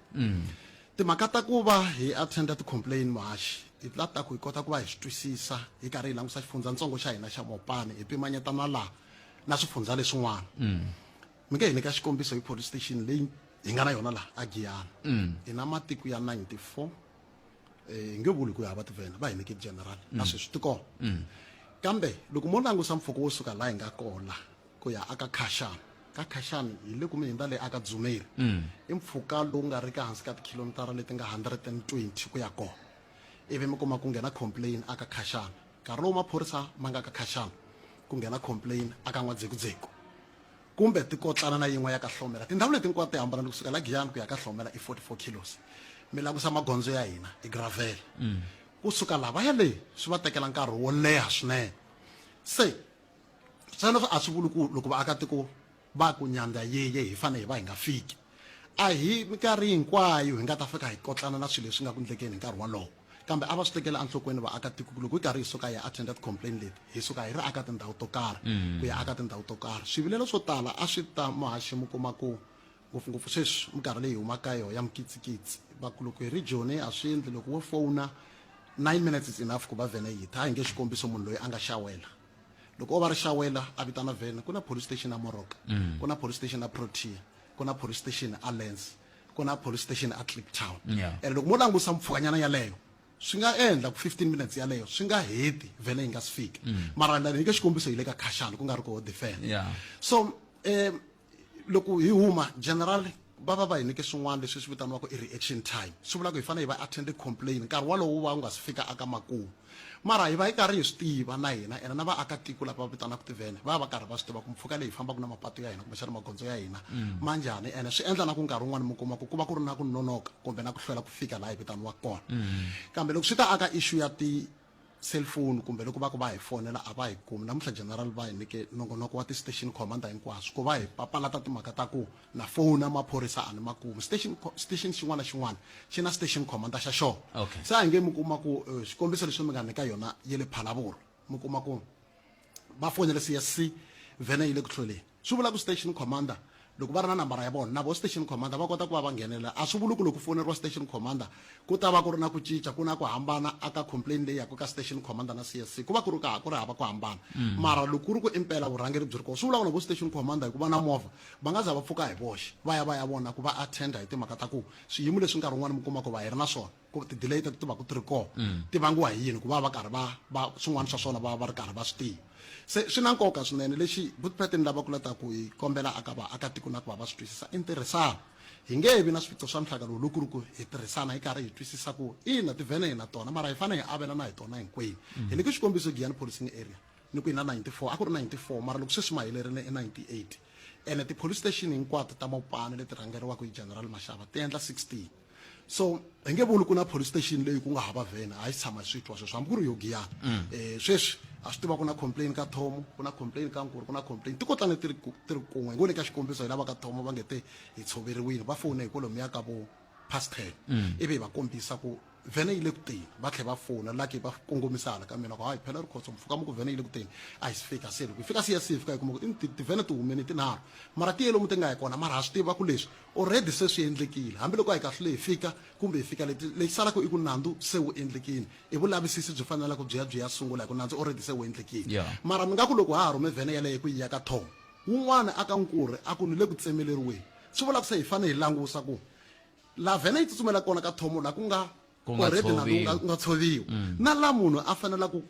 timhaka ta ku va hi attenda ti-complain Mahaxi hi la ta ku hi kota ku va hi swi twisisa hi karhi hi langusa xifundzatsongo xa hina xa Mopani hi pimanyeta na laha na swifundza leswin'wana mi nge hi nyika xikombiso hi police station leyi hi nga na yona laha eGiyani hi na matiko ya 94 hi nge vuli ku hava tivhena va hi nyike general na sweswi ti kona kambe loko mo langusa mpfhuka wo suka laha hi nga kona ku ya aka Khashani ka Khashani hi le kumbe hinda leyi aka Dzumeri i mpfhuka lowu nga ri ka hansi ka tikhilomitara leti nga 120 ku ya kona ivi mi kuma ku nghena complain aka Khashani nkarhi lowu maphorisa ma nga ka Khashani ku nghena complain aka N'wadzekudzeko kumbe tikotlana na yin'we ya ka Hlomela tindhawu leti hinkwato ti hambana kusuka la Giyani ku ya ka Hlomela i 44 kilos mi langusa magondzo ya hina i gravel kusuka lava ya leyi swi va tekela nkarhi wo leha swinene se sweswo a swi vuli ku loko vaakatiko va ku nyandza yeye hi fanele hi va hi nga fiki a hi minkarhi hinkwayo hi nga ta fika hi kotlana na swilo leswi nga ku endlekeni hi nkarhi wolowo kambe a va swi tekela enhlokweni vaakatiko loko hi karhi hi suka hi ya attenda ti-complain leti hi suka hi ri aka tindhawu to karhi ku ya aka tindhawu to karhi swivilelo swo tala a swi ta Mahaxi mi kuma ku ngopfungopfu sweswi minkarhi leyi hi humaka yona ya mikitsikitsi va ku loko hi ri joni a swi endli loko wo fona 9 minutes is enough ku va vhene yi ta hi nge xikombiso munhu loyi a nga xawela loko o va ri xawela a vitana vhene ku na police station a Moroka ku na police station a Protea ku na police station a Lens ku na police station a Kliptown loko mo langusa mpfhukanyana yaleyo swi nga endla ku 15 minutes yaleyo swi nga heti vhene yi nga si fika mara ni nge xikombiso hi le ka Khashani ku nga ri ko defend so loko hi huma general va hi nyike swin'wana leswi swi vitaniwaka i reaction time swi vula ku hi fanele hi va attend complain nkarhi walowo va u nga si fika aka makumu mara hi va hi karhi hi swi tiva na hina ene na vaakatiko lava va vitanaka tivhene va karhi va swi tiva ku mpfhuka leyi hi fambaka na mapatu ya hina kumbexana magondzo ya hina ma njhani ene swi endla na ku nkarhi wun'wana mi kuma ku va ku ri na ku nonoka kumbe na ku hlwela ku fika laha hi vitaniwaka kona kambe loko swi ta aka issue ya cellphone kumbe loko va ku va hi fonela a va hi kumi namuntlha general va hi nyike nongonoko wa ti-station commander hinkwaswo ku va hi papalata timhaka ta ku na fona maphorisa a ni makumi station xin'wana na xin'wana xi na station commander xa xona se a hi nge mi kuma ku xikombiso leswi mi nga nyika yona ya le Phalaborwa mi kuma ku va fonele CSC vhene yi le ku hlweleni swi vula ku station commander loko va ri na nambara ya vona na vo station commander va kota ku va va nghenela a swi vuli ku loko foneriwa station commander ku ta va ku ri na ku cinca ku na ku hambana aka complain leyi yaka ka station commander na CSC ku va ku ri hava ku hambana mara loko ku ri ku impela vurhangeri byi ri kona swi vula ku loko station commander hi ku va na movha va nga za va pfuka hi voxe va ya vona ku va attenda hi timhaka ta ku swiyimo leswi nkarhi wun'wana mi kuma ku va hi ri na swona ku ti-delay ti va ku ti ri kona ti vangiwa hi yini ku va karhi va swin'wana swa swona va ri karhi va swi tiva se swi na nkoka swinene lexi vutiphetini lava ku lata ku hi kombela aka vaakatiko na ku va swi twisisa i ntirhisano hi nge vi na swiphiqo swa mihlaka lowu loko ri ku hi tirhisana hi karhi hi twisisa ku ina tivhene hi na tona mara hi fanele hi avelana hi tona hinkwenu hi nyike xikombiso Giyani Policing area ni ku hi na 94 a ku ri 94 mara loko sweswi ma helerile i 98 ene ti-police station hinkwato ta Mopani leti rhangeriwaka hi General Mashava ti endla 16 so hi nge vuli ku na police station leyi ku nga hava vhene a yi tshama swi twa sweswo hambi ku ri yo Giyani sweswi a swi tiva ku na complain ka Thomo ku na complain ka Nkuru ku na complain tikotlane ti ri kun'we hi ngo le ka xikombiso hi lava ka Thomo va nge te hi tshoveriwile va fone hi kolomu ka vo past 10 ivi va kombisa ku vhene yi le ku teni va tlhela va fona laki va kongomisana ka mina ku hayi phela ri khotso mpfhuka mo ku vhene yi le ku teni a hi si fika se loko hi fika siya fika hi kuma ku tivhene ti humeni tinharhu mara ti ye lomu ti nga hi kona mara ha swi tiva ku leswi already se swi endlekile hambiloko a hi kahlule hi fika kumbe hi fika lexi salaka i ku nandzu se wu endlekile i vulavisisi byi fanela ku byi ya sungula hi ku nandzu already se wu endlekile mara mi nga ku loko ha ha rhume vhene yaleyo ku yi ya ka Thomo wun'wana aka Nkuri a ku ni le ku tsemeleriweni swi vula ku se hi fanele hi langusa ku la vhene yi tsutsumela kona ka Thomo la ku nga already nga tshoviwa na la munhu a fanela ku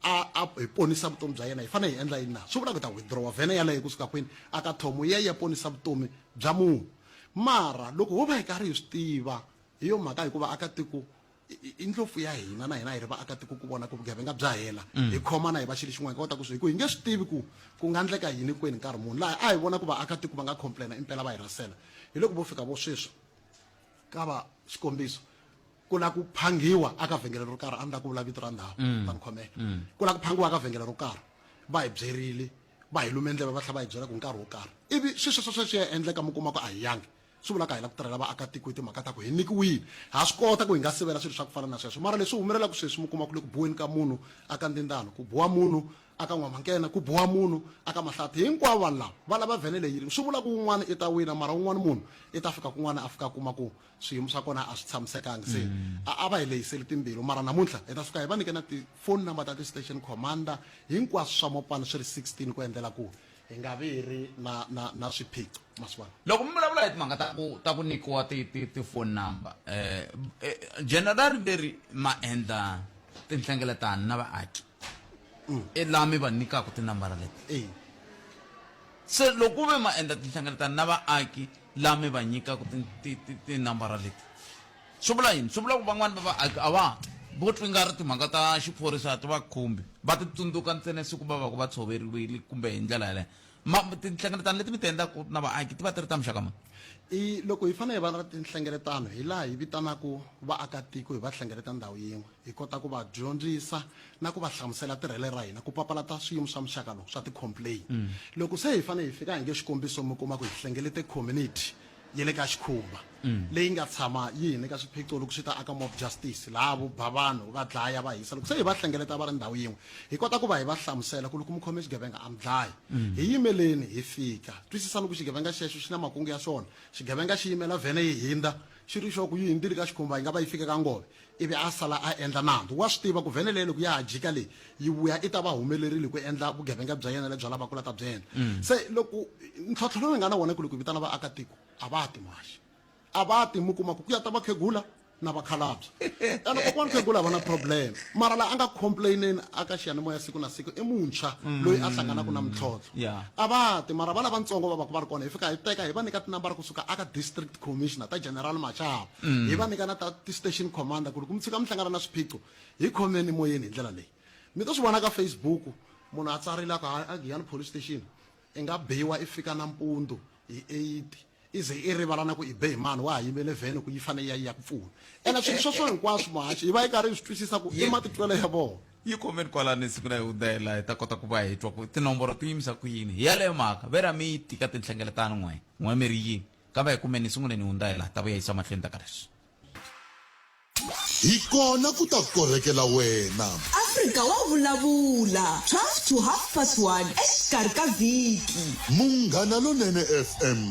a ponisa vutomi bya yena hi fanele hi endla yini na swi vula ku ta withdraw vhene yaleyo kusuka kwini aka Thomo ya ponisa vutomi bya munhu mara loko ho va hi karhi hi swi tiva hi yo mhaka hikuva akatiko indlofu ya hina na hina hi ri vaakatiko ku vona ku vugevenga bya hela hi khomana hi va xilo xin'wana hi kota ku swi hi ku hi nge swi tivi ku nga endleka yini kweni nkarhi munhu laha a hi vona ku vaakatiko va nga complaina impela va hi rasela hi loko vo fika vo sweswi ka va xikombiso ku la ku phangiwa aka vhengele ro karhi a ni la ku vula vito ra ndhawu ta ni khomela ku la ku phangiwa aka vhengele ro karhi va hi byerile va hi lume ndleve va tlhela va hi byela ku nkarhi wo karhi ivi sweswo swi ya endleka mi kuma ku a hi yangi swi vula ka hi la ku tirhela vaakatiko hi timhaka ta ku hi nikiwile ha swi kota ku hi nga sivela swilo swa ku fana na sweswo mara leswi humelelaka sweswi mi kuma ku le ku buweni ka munhu aka ndindano ku buwa munhu aka n'wamankena ku buwa munhu aka mahlati hinkwavo vanhu lava va lava vhene leyi swi vula ku un'wana i ta wina mara un'wana munhu i ta fika kun'wana a fika kuma ku swiyimo swa kona a swi tshamisekanga se a va hi lehiseli timbilu mara namuntlha hi ta suka hi va nyike na ti-phone number ta ti-station commander hinkwaswo swa mopani swi ri 16 ku endlela ku hi nga vi hi ri na swiphiqo masiwana loko mi vulavula hi timhaka ta ku nyikiwa ti-phone number general leri ma endla tinhlengeletano na vaaki laha mi va nyikaka tinambara leti se loko ve ma endla tinhlengeletano na vaaki laha mi va nyikaka tinambara leti swi vula yini swi vula ku van'wani va vaaki a va vo twi nga ri timhaka ta xiphorisa ti va khumbi va ti tsundzuka ntsena siku va va ku va tshoveriwile kumbe hi ndlela yaleyo tinhlengeletano leti mi ti endlaka na vaaki ti va ti ri ta muxaka mani loko hi fanele hi va na tinhlengeletano hi laha hi vitanaka vaakatiko hi va hlengeleta ndhawu yin'we hi kota ku va dyondzisa na ku va hlamusela tirhele ra hina ku papalata swiyimo swa muxaka lowu swa ti-complain loko se hi fanele hi fika hi nge xikombiso mi kuma ku hi hlengelete community yi le ka xikhumba leyi nga tshama yi hi nyika swiphiqo loko swi ta aka mob justice laha vo ba vanhu va dlaya va hisa loko se hi va hlengeleta va ri ndhawu yin'we hi kota ku va hi va hlamusela ku loko mi khome xigevenga a mi dlayi hi yimeleni hi fika twisisa loko xigevenga xexo xi na makungu ya swona xigevenga xi yimela vhene yi hindza xi ri xo ku yi hindzile ka xikhumba yi nga va yi fike ka ngove ivi a sala a endla nandzu wa swi tiva ku vhene leyi loko ya ha jika leyi yi vuya i ta va humelerile ku endla vugevenga bya yena lebyi lavaka ku la ta byi endla se loko ntlhontlho lowu hi nga na wona ku loko hi vitana vaakatiko a va ti maxi a va ti mi kuma ku ya ta vakhegula na vakhalabye ene kokwani khegula va na problem mara laha a nga complaineni aka xiyanimoya siku na siku i muntshwa loyi a hlanganaka na mintlhontlho a va ti mara va lavatsongo va va ku va ri kona hi fika hi teka hi va nyika tinambara kusuka aka district commissioner ta general machava hi va nyika na ta ti-station commander ku loko mi tshuka mi hlangana na swiphiqo hi khomeni moyeni hi ndlela leyi mi to swi vona ka Facebook munhu a tsarile ka a Giyani Police Station i nga biwa i fika nampundzu hi 8 ize i rivala na ku i be hi mani wa ha yimele vhene ku yi fanele ya ku pfuna ene swilo sweswo hinkwaswo mahaxi hi va yi karhi hi swi twisisa ku i matitwelo ya vona yi khomeni kwalani siku na hi udela hi ta kota ku va hi twa ku tinomboro ti yimisa ku yini hi yaleyo mhaka ve ra mi yi tika tinhlengeletano n'we mi ri yini kambe hi kumeni sunguleni hundza hi laha ta vuya yisa mahlweni ta ka leswi hi kona ku ta korhekela wena Afrika Wa Vulavula 12 to 1:30 exikarhi ka vhiki munghana lonene FM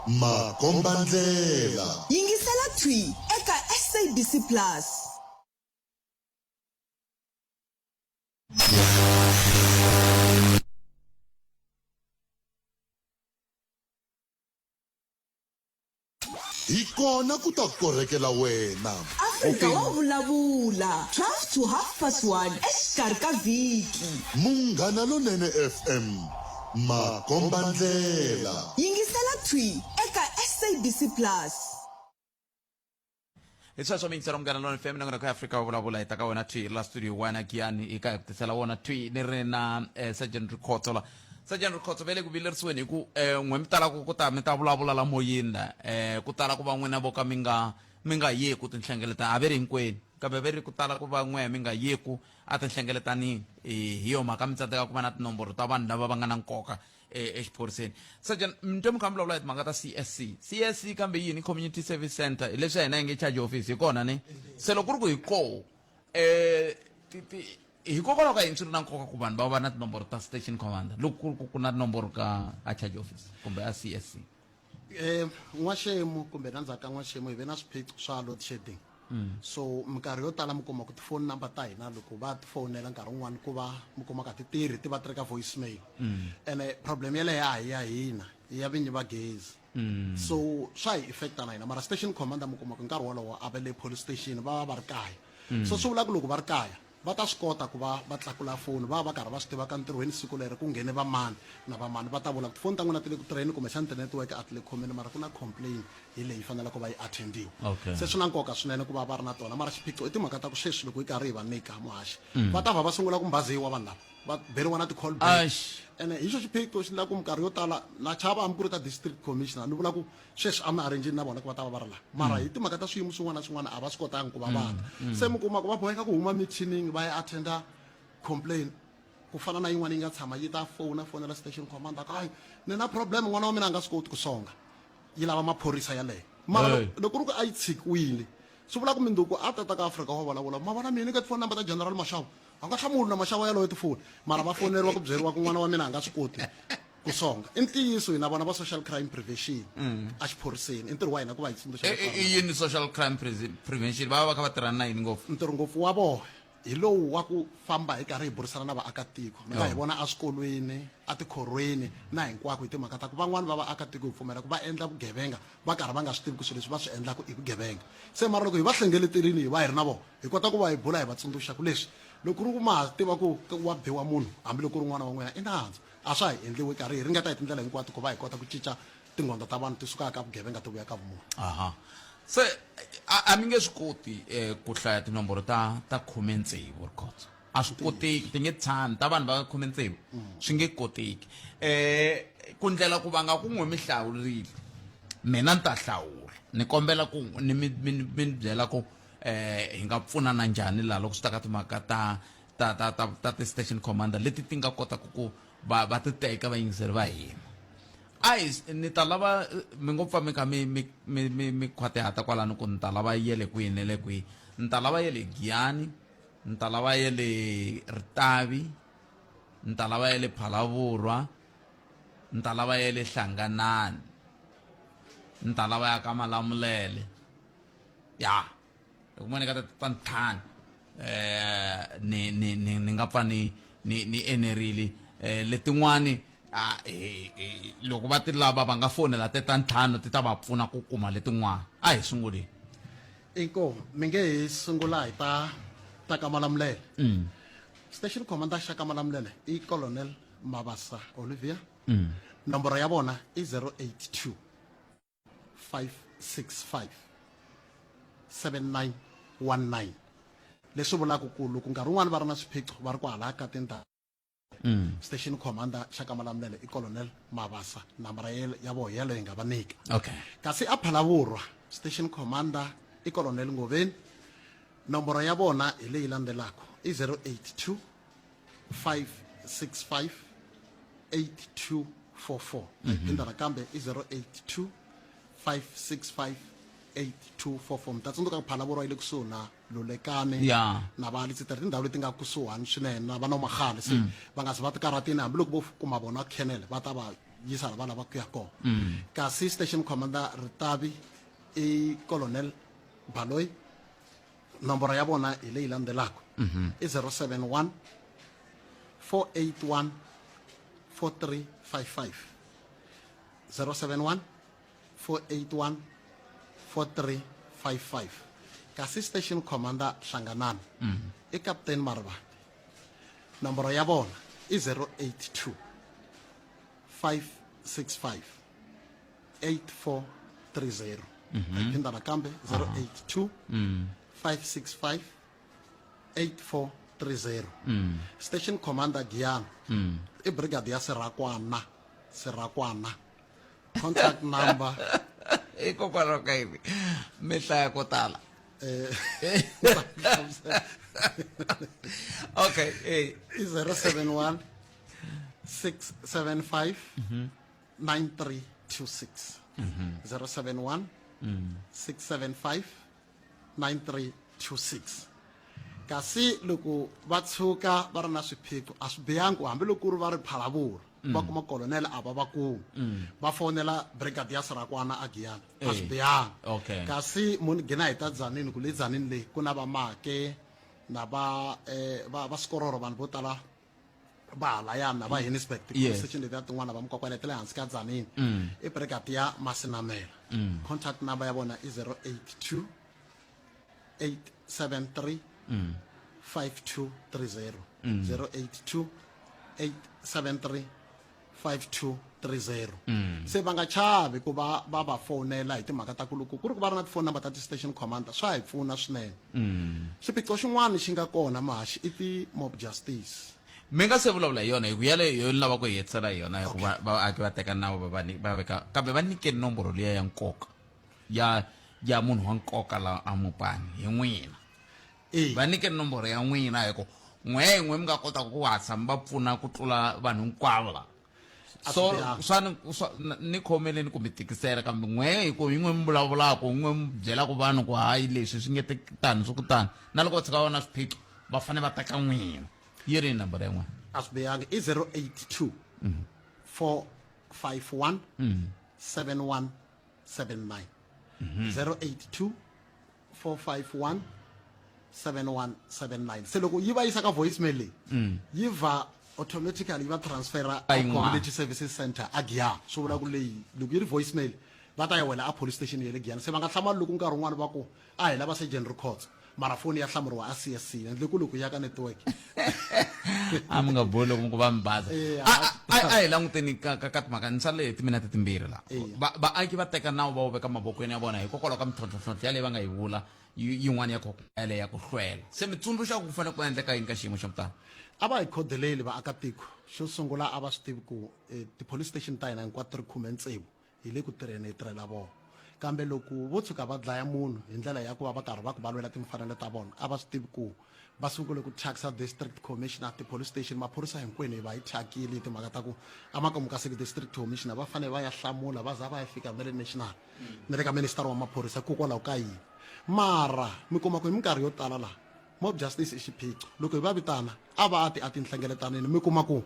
makombandlela yingisela twi eka SABC Plus hi kona ku ta korhekela wena Afrika Wa Vulavula 12 to 1:30 exikarhi ka vhiki munghana lonene FM makombandlela yingisela twi eka SABC Plus hi sweswo mingisero munghana lona fm nangona ka Afrika Wa Vulavula hi ta ka wena twi la studio wana Giyani i ka hi tisela wona twi ni ri na Sergeant Rikhotso la Sergeant Rikhotso vele ku vilerisiweni hi ku n'we mi tala ku ta mi ta vulavula la moyeni la ku tala ku va n'wina vo ka mi nga yeku tinhlengeletano a ve ri hinkwenu kambe ve ri ku tala ku va n'we mi nga yeku a tinhlengeletanini hi yo mhaka mi tsandzeka ku va na tinomboro ta vanhu lava va nga na nkoka exiphoriseni Sergeant mi twe mi kha mi vulavula hi timhaka ta CSC kambe yini community service center hi leswi hina hi nge charge office hi kona ni se loko ku ri ku hi koho hikokwalaho ka yini swi ri na nkoka ku vanhu va va na tinomboro ta station commander loko ku na tinomboro ka a charge office kumbe a CSC n'waxemu kumbe na ndzhaku ka n'waxemu hi ve na swiphiqo swa load shedding so minkarhi yo tala mi kuma ku tifoni number ta hina loko va tifonela nkarhi wun'wani ku va mi kumaka ti tirhi ti va ti ri ka voicemail ene problem yeleyo a hi ya hina i ya vinyi va gezi so swa hi effecta na hina mara station commander mi kuma ku nkarhi wolowo a va le police station va va va ri kaya so swi vula ku loko va ri kaya va ta swi kota ku va tlakula foni va karhi va swi tiva ka ntirhweni siku leri ku nghene vamani na vamani va ta vula ku foni ta n'wina ti le ku tirheni kumbexani ti-network a ti le khomeni mara ku na complain hi leyi fanele ku va yi attendiwa se swi na nkoka swinene ku va va ri na tona mara xiphiqo i timhaka ta ku sweswi loko yi karhi hi va nyika muhaxi va ta va sungula ku mbaziwa vanhu lava va beriwa na ti-call back ene hi xo xiphiqo xi endla ku minkarhi yo tala na chava hambi ku ri ka district commissioner ni vula ku sweswi a mi arrange na vona ku va ta va ri laha mara hi timhaka ta swiyimo swin'wana na swin'wana a va swi kotangi ku va vata se mi kuma ku va boheka ku huma mithining va ya attenda complain ku fana na yin'wana yi nga tshama yi ta fonela station commander ka hayi ni na problem n'wana wa mina a nga swi koti ku songa yi lava maphorisa yaleyo mara loko ri ku a yi tshikiwile swi vula ku mindzuku a tata ka Afrika Wa Vulavula ma vona mina ka tifoni number ta general Mashava a nga hlamuli na Mashava yaloyo tifoni mara va foneriwa ku byeriwa ku n'wana wa mina a nga swi koti ku songa i ntiyiso hina vona va social crime prevention a xiphoriseni i ntirho wa hina ku va hi tsundzuxa yini social crime prevention va va kha va tirhana na yini ngopfu ntirho ngopfu wa vona hi lowu wa ku famba hi karhi hi burisana na vaakatiko mi nga hi vona eswikolweni a tikhorweni na hinkwako hi timhaka ta ku van'wani va vaakatiko hi pfumela ku va endla vugevenga va karhi va nga swi tivi ku swilo leswi va swi endlaku i vugevenga se mara loko hi va hlengeletile hi va hi ri na vona hi kota ku va hi bula hi va tsundzuxa ku leswi loko ri ku ma tiva ku wa biwa munhu hambiloko ri n'wana wa n'wina i nandzu a swa hi endliwi karhi hi ringeta hi tindlela hinkwato ku va hi kota ku cinca tinghondo ta vanhu ti sukaka vugevenga ti vuya ka vumunhu se a mi nge swi koti ku hlaya tinomboro ta 16 rikhotso a swi koteki ti nge tshami ta vanhu va 16 swi nge koteki ku ndlela ku va nga ku n'we mi hlawurile mina ni ta hlawula ni kombela ku mi byela ku hi nga pfunana njhani laha loko swi ta ka timhaka ta ti-station commander leti ti nga kotaka ku va ti teka vayingiseri va hina ni ta lava mi ngo pfa mi kha mi khwatehata kwalano ku ni ta lava yele kwihi ne le kwihi ni ta lava yele Giyani ni ta lava yele Ritavi ni ta lava yele Phalavurwa ni ta lava yele Hlanganani ni ta lava ya ka Malamulele ya loko mo ni ka ta ntlhanu ni nga pfa ni enerile letin'wani loko va ti lava va nga fonela te ta ntlhanu ti ta va pfuna ku kuma letin'wana a hi sunguleni inkomu mi nge hi sungula hi ta ka Malamulele station commander xa ka Malamulele i colonel Mabasa Olivia nomboro ya vona i 082 565 7919 leswi vulaka ku loko nkarhi wun'wani va ri na swiphiqo va ri ku hala ka tindhawu station commander xa ka Malamulele i colonel Mabasa nambara ya vona yeleyo hi nga va nyika kasi a Phalavurwa station commander i colonel Ngoveni nomboro ya vona hi leyi landzelaka i 082 565 8244 phinda nakambe i 082 565 8244 mi ta tsundzuka ku Phalavurwa yi le kusuhi na Lulekane na Valitsiteri tindhawu leti nga kusuhani swinene na va Nomagale se va nga se va ti karhatini hambiloko vo kuma vona kennel va ta va yisa la va lava ku ya kona kasi station commander Ritavi i colonel Baloyi nomboro ya vona hi leyi landzelaka i 071 481 4355 071 481 4355 kasi station commander Hlanganani i captain Marivate nomboro ya vona i 082 565 8430 phinda nakambe 082 565 8430 station commander Giyani i brigade ya Sirakwana contact number hikokwalaho ka yini mi hlaya ko tala okay i 071 675 9326 071 675 9326 kasi loko va tshuka va ri na swiphiqo a swi bihangi hambiloko ri va ri Phalavurwa va kuma colonel a va kumi va fonela brigade ya Sirakwana a Giyani a swi bihangi kasi munhu gina hi ta Dzanini ku le Dzanini leyi ku na va Make na va Sikororo vanhu vo tala va halayani na va Hinisburg station letiya tin'wana va Mukwakwani tale hansi ka Dzanini i brigade ya Masinamela contact number ya vona i 082 873 5230 082 873 5230 se va nga chavi ku va va fonela hi timhaka ta ku loko ku ri ku va ri na tifoni number ta ti-station commander swa hi pfuna swinene xiphiqo xin'wana xi nga kona mahaxi i ti-mob justice mi nga se vulavula hi yona hi ku yaleyo ni lava ku hi hetisela hi yona hikuva vaaki va teka nawu va veka kambe va nyikeni nomboro liya ya nkoka ya munhu wa nkoka la amupani hi n'wina va nyikeni nomboro ya n'wina hi ku n'we mi nga kota ku hatla mi va pfuna ku tlula vanhu hinkwavo la so ni khomeleni kumbe tikisela kambe n'we hi ku yin'we mi vulavulaka n'we mi byelaka vanhu ku hayi leswi swi nge tani swi kutani na loko va tshuka va na swiphiqo va fanele va teka n'wina yi ri nambara ya n'wina a swi bihangi i 082 451 7179 082 451 7179 se loko yi va yisa ka voicemail leyi yi va automatically yi va transfera a community services center a Giyani swi vula ku leyi loko yi ri voicemail va ta ya wela a police station ya le Giyani se va nga hlamali loko nkarhi wun'wana va ku a hi lava surgeon records mara foni ya hlamuriwa a CSC endle ku loko ya ka network a mi nga boli loko ku va mi baza a hi languteni ka timhaka ni sale timinete timbirhi la vaaki va teka nawu va wu veka mavokweni ya vona hikokwalaho ka mintlhontlhontlhontlho yaleyi va nga yi vula yin'wana ya yaleyo ya ku hlwela se mi tsundzuxa ku fanele ku endleka yini ka xiyimo xa mutano a va hi khodeleli vaakatiko xo sungula a va swi tivi ku ti-police station ta hina hinkwato ri 16 hi le ku tirheni hi tirhela vona kambe loko vo tshuka va dlaya munhu hi ndlela ya ku va va karhi va ku va lwela timfanelo ta vona a va swi tivi ku va sungule ku thyakisa district commissioner ti-police station maphorisa hinkwenu hi va hi thyakile hi timhaka ta ku amakumu ka siku district commissioner va fanele va ya hlamula va za va ya fika na le national na le ka minister wa maphorisa hikokwalaho ka yini mara mi kuma ku hi minkarhi yo tala laha mob justice i xiphiqo loko hi va vitana a va a ti nhlengeletanini mi kuma ku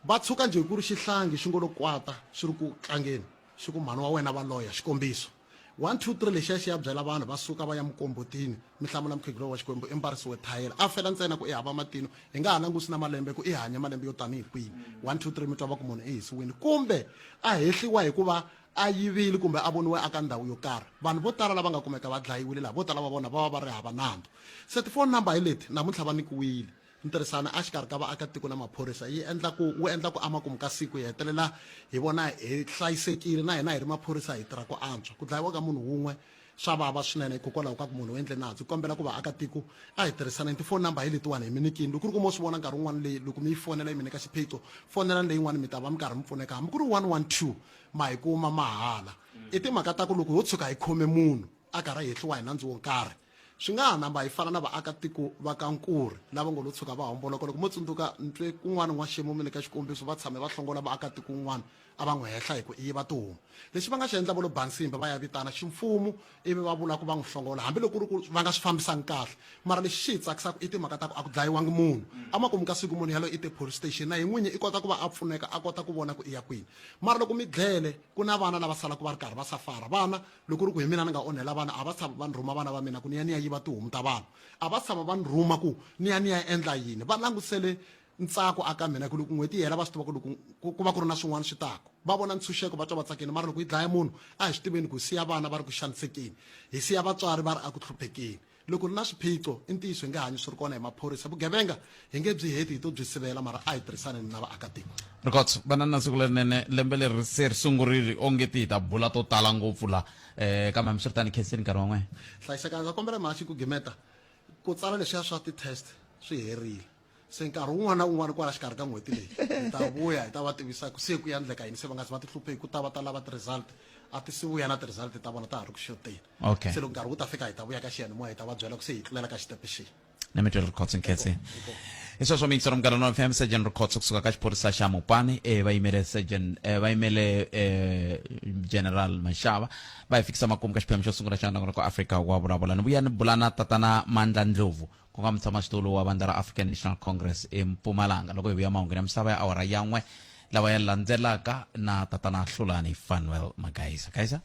va tshuka njhe ku ri xihlangi xi ngo lo kwata xi ri ku tlangeni xi ku mhani wa wena va loya xikombiso 1 2 3 lexiya xi ya byela vanhu va suka va ya mukombotini mi hlamula mukhegelo wa xikwembu i mbarisiwe thayela a fela ntsena ku i hava matino hi nga ha langusi na malembe ku i hanya malembe yo tanihi kwihi 1 2 3 mi twa va ku munhu i hisiwini kumbe a hehliwa hikuva a yivile kumbe a voniwe aka ndhawu yo karhi vanhu vo tala lava nga kumeka va dlayiwile laha vo tala va vona va va va ri hava nandzu se tifoni number hi leti namuntlha va nikiwile ntirhisana a xikarhi ka vaakatiko na maphorisa yi endla ku wu endla ku amakumu ka siku hi hetelela hi vona hi hlayisekile na hina hi ri maphorisa hi tirha ku antswa ku dlayiwa ka munhu wun'we swa vava swinene hikokwalaho ka ku munhu u endle nandzu kombela ku vaakatiko a hi tirhisaneni tifoni number hi letiwani hi mi nikini loko ku ri ku mo swi vona nkarhi wun'wana leyi loko mi yi fonela yi mi nyika xiphiqo fonelani leyin'wana mi ta va mi karhi mi pfuneka hambi ku ri 112 ma hi kuma mahala i timhaka ta ku loko ho tshuka hi khome munhu a karhi a hehliwa hi nandzu wo karhi swi nga ha namba hi fana na vaakatiko va ka Nkuri lava ngo lo tshuka va homboloka loko mo tsundzuka ntwe kun'wana n'waxemu mi le ka xikombiso va tshame va hlongola vaakatiko un'wana a va n'wi hehla hi ku i yiva tihomu lexi va nga xi endla vo lo bansimba va ya vitana ximfumo ivi va vula ku va n'wi hlongola hambiloko ku ri ku va nga swi fambisangi kahle mara lexi xi hi tsakisaka i timhaka ta ku a ku dlayiwangi munhu amakumu ka siku munhu yaloyo i ti-police station na hi n'winyi i kota ku va a pfuneka a kota ku vona ku i ya kwini mara loko mi dlele ku na vana lava salaka va ri karhi va safara vana loko ku ri ku hi mina ni nga onhela vana a va tshama va ni rhuma vana va mina ku ni ya ni ya yiva tihomu ta vanhu a va tshama va ni rhuma ku ni ya endla yini va langutisele ntsako aka mina ku loko n'hweti yi hela va swi tiva ku loko ku va ku ri na swin'wana swi tako va vona ntshunxeko va twa va tsakini mara loko yi dlaya munhu a hi swi tiveni ku siya vana va ri ku xanisekeni hi siya vatswari va ri a ku hluphekeni loko ri na swiphiqo i ntiyiso hi nge hanyi swi ri kona hi maphorisa vugevenga hi nge byi heti hi to byi sivela mara a hi tirhisaneni na vaakatiko rikotso vana na siku lerinene lembe leri se ri sungurile ongeti hi ta bula to tala ngopfu la kambe mi swi ri tani khenseni nkarhi wa n'wena hlayiseka ndza kombela mahaxi ku gimeta ku tsala leswiya swa ti-test swi herile se nkarhi wun'wana na wun'wana kwala xikarhi ka n'hweti leyi hi ta vuya hi ta va tivisa ku se ku ya endleka yini se va nga zi va ti hluphe hi ku ta va ta lava ti-result a ti si vuya na ti-result ta vona ta ha ri ku xoteni okay se loko nkarhi wu ta fika hi ta vuya ka xiyanimoya hi ta va byela ku se hi tlulela ka xitepe xihi ni mi twela rikotso nkhensi hi sweswo mixer mugala no fm surgeon rikotso kusuka ka xiphorisa xa mupani va yimele surgeon va yimele general Mashava va hi fikisa makumu ka xiphemu xo sungula xa nongonoko Afrika Wa Vulavula ni vuya ni bula na tatana Mandla Ndlovu ku nga mutshamaxitulu wa vandla ra African National Congress eMpumalanga loko hi vuya mahungweni ya misava ya awara ya n'we lawa ya landzelaka na tatana Hlulani Vanhu Magaisa kaisa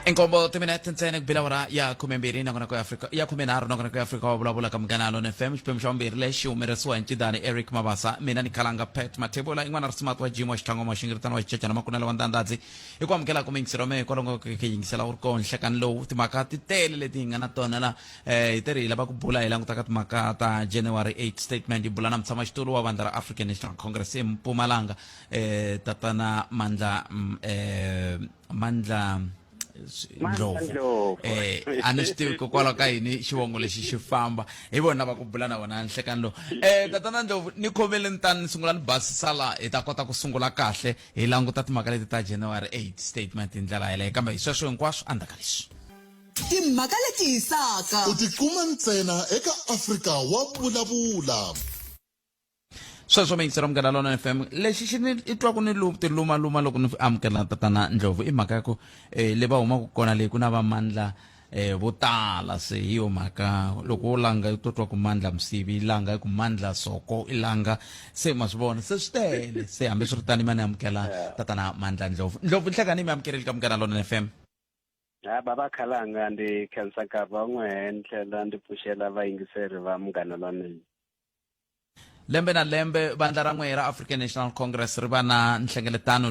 Inkombo timinete ntsene kubilawara ya 12 nakona ko Afrika ya 13 nakona ko Afrika Wa Vulavula kamganalo na FM xiphemu xa vumbirhi lexi humerisiwa hi Ncindani Eric Mabasa mina ni khalanga Pet Matebula in'wana risumatu wa Jimo xithango ma xingiritano wa xicecana makunela wa ndandadzi i ku amukela ku mingisirome kwalongo ke yingisela u ri kona nhlekani lowu timhaka ti tele leti hi nga na tona la hi teri hi lava ku bula hi langutaka timhaka ta January 8 statement hi bula na mutshamaxitulu wa vandla ra African National Congress Mpumalanga tatana mandla Ndlovu a ni swi tivi kokwalaho ka yini xivongo lexi xi famba hi vona va ku bula na vona nhlekani lowu tatana Ndlovu ni khomele ni tani ni sungula ni basisa la hi ta kota ku sungula kahle hi languta timhaka leti ta January 8 statement hi ndlela yeleyo kambe hi sweswo hinkwaswo andzaka leswi timhaka leti hisaka u tikuma ntsena eka Afrika Wa Vulavula. sweswo mingisero mugana na FM lexi xi ni itwaku ni tiluma loko ni amukela tatana Ndlovu i mhaka ya ku le va humaka kona leyi ku na vamandla vo tala se hi yo mhaka loko u langa to twa ku mandla Msibi i langa ku mandla Soko i langa se ma swi vona se swi tele se hambi swi ri tani ma ni amukela tatana mandla Ndlovu nhlekani mi amukerile ka mugana na FM baba khalanga ndi khensa nkarhi wa n'we ni tlhela ndi pfuxela vayingiseri va mugana lonene lembe na lembe vandla ra n'we ra African National Congress ri va na nhlengeletano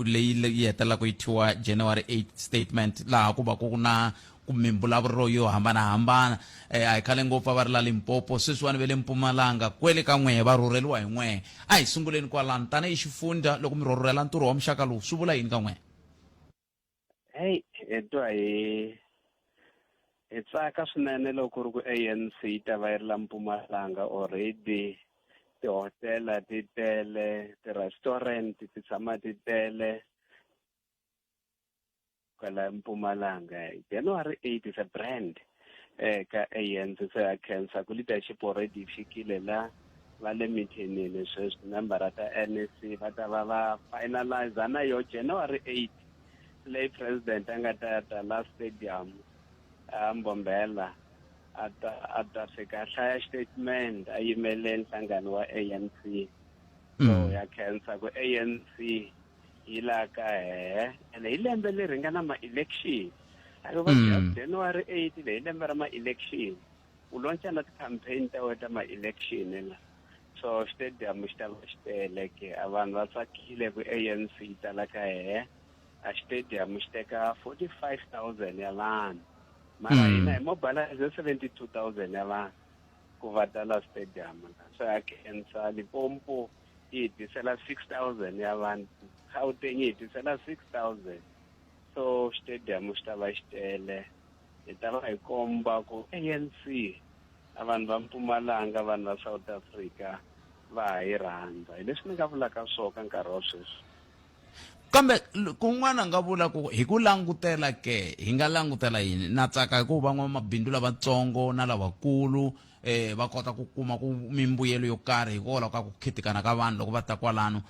leyi hetelaka yi thyiwa January 8 statement laha ku va ku na ku mimbulavulo yo hambanahambana a hi khale ngopfu va ri la Limpopo sweswiwani ve le Mpumalanga kwele ka n'we va rhurheriwa hi n'we a hi sunguleni kwalano tanihi xifundza loko mi rhurhela ntirho wa muxaka lowu swi vula yini ka n'we hi twa hi tsaka swinene loko ri ku ANC yi ta va yi ri la Mpumalanga already tihotela ti tele ti-restaurant ti tshama ti tele kwala Mpumalanga. January 8 is a brand ka ANC se ya khensa ku leadership already fikile la va le mithenini sweswi nambara ta ANC va ta va finalize na yo January 8 leyi president a nga ta la stadium Mbombela a ta fika hlaya statement a yimele nhlangano wa ANC so ya khensa ku ANC yi la ka ene hi lembe leri nga na ma-election aro va January 8 le hi lembe ra ma-election u launcha na ti-campaign ta wena ta ma-election la so stadium xi ta va xi tele ke a vanhu va tsakile ku ANC yi ta la ka a stadium xi teka 45,000 ya vanhu mara hina hi mobilize 72,000 ya vanhu ku va ta la stadium so ya khensa Limpopo yi tisela 6,000 ya vanhu Gauteng yi tisela 6,000 so stadium xi ta va xi tele hi ta va hi komba ku ANC a vanhu va Mpumalanga vanhu va South Africa va ha yi rhandza hi leswi ni nga vulaka swo ka nkarhi wa sweswi kambe kun'wana nga vula ku hi ku langutela ke hi nga langutela yini na tsaka hi ku van'wamabindzu lavatsongo na lavakulu va kota ku kuma ku mimbuyelo yo karhi hikokwalaho ka ku khitikana ka vanhu loko va ta kwalano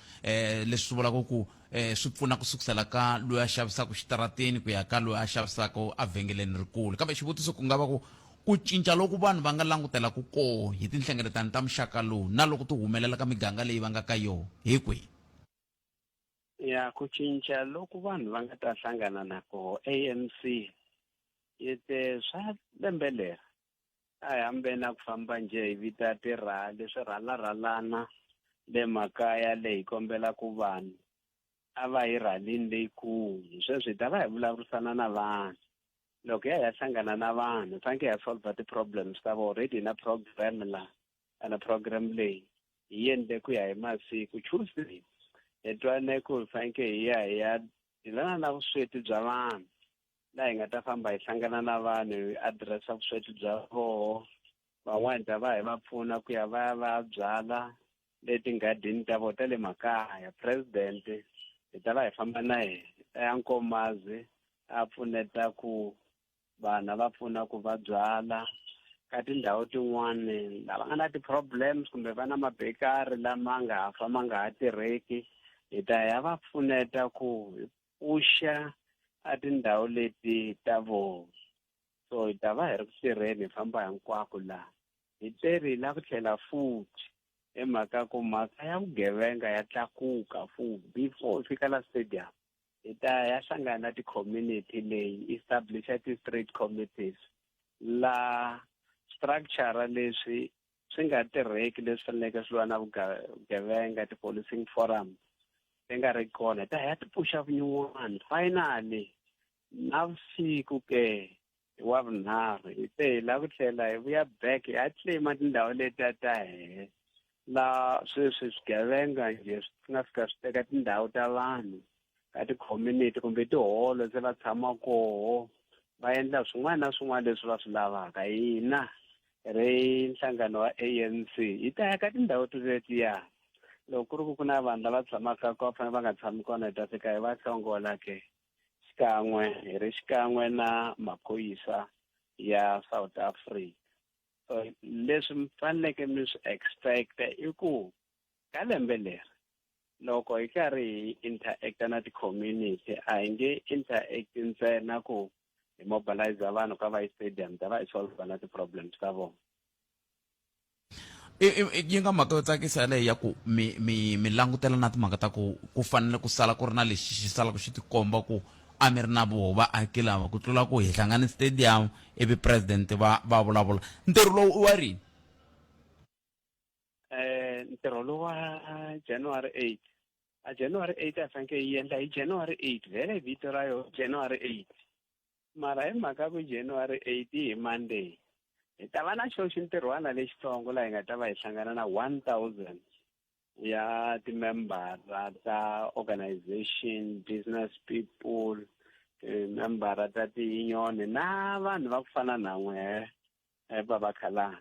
leswi swi vulaka ku swi pfuna ku sukusela ka loyi a xavisaka xitarateni ku ya ka loyi a xavisaka avhengeleni rikulu kambe xivutiso ku nga va ku cinca loko vanhu va nga langutela ku koho hi tinhlengeletano ta muxaka lowu na loko ti humelela ka miganga leyi va nga ka yona hi kwihi ya ku cinca loko vanhu va nga ta hlangana na koho ANC yete swa lembe leri a hi hambe na ku famba nje hi vita tirhali swi rhalarhalana le makaya leyi kombela ku vanhu a va hi rhalini leyikulu sweswi hi ta va hi vulavurisana na vanhu loko ya hlangana na vanhu faneke ya solve ti-problems ta vo already na program la ana program leyi hi endle ku ya hi masiku Tuesday hi twane ku faneke hi ya dilana na vusweti bya vanhu laha hi nga ta famba hi hlangana na vanhu hi addressa vusweti bya voho van'wani ta va hi va pfuna ku ya va ya byala leti nghadini ta vo ta le makaya president hi ta va hi famba na ya Nkomazi a pfuneta ku vana va pfuna ku va byala ka tindhawu tin'wani lava nga na ti-problems kumbe va na mabekari lama nga ha fa ma nga ha tirheki hi ta ya va pfuneta ku puxa a tindhawu leti ta vona so hi ta va hi ri ku tirheni hi famba hinkwako laha hi teri la ku tlhela futhi emhaka ku mhaka ya vugevenga ya tlakuka futhi before fika la stadium hi ta ya hlangana na ti-community leyi establisha ti-street committees la structure leswi swi nga tirheki leswi faneleke swi lwa na vugevenga ti-policing forum ti nga ri kona ta ya ti puxa vunyuwana finally na vusiku ke hi wavunharhu hi te hi lava ku tlhela hi vuya back hi ya claima tindhawu letiya ta hehe la sweswi swigevenga njhe swi nga fika swi teka tindhawu ta vanhu ka ti-community kumbe tiholo se va tshama koho va endla swin'wana na swin'wana leswi va swi lavaka hina ri nhlangano wa ANC hi ta ya ka tindhawu letiya loko ku ri ku na vanhu lava tshamaka ko fanele va nga tshami kona hi ta fika hi va hlongola ke xikan'we hi ri xikan'we na maphorisa ya South Africa. So leswi mi faneleke mi swi expect-a i ku ka lembe leri loko hi karhi hi interact-a na ti-community a hi nge interact ntsena ku hi mobilize vanhu ka va stadium ta va hi solve na ti-problems ta vona. Yi nga mhaka yo tsakisa leyi ya ku mi langutela na timhaka ta ku fanele ku sala ku ri na lexi xi salaka xi tikomba ku a mi ri na voho vaaki lava ku tlula ku hi hlangane stadium ivi president va vulavula ntirho lowu i wa rini? Ntirho lowu wa January 8 a January 8 a faneke yi endla hi January 8 vhele vito ra yo January 8 mara hi mhaka ku January 8 hi Monday hi ta va na xo xintirhwana lexitsongo laha hi nga ta va hi hlangana na 1000 ya ti-membera ta organization business people ti-membera ta ti-union na vanhu va ku fana na n'we va vakhalanga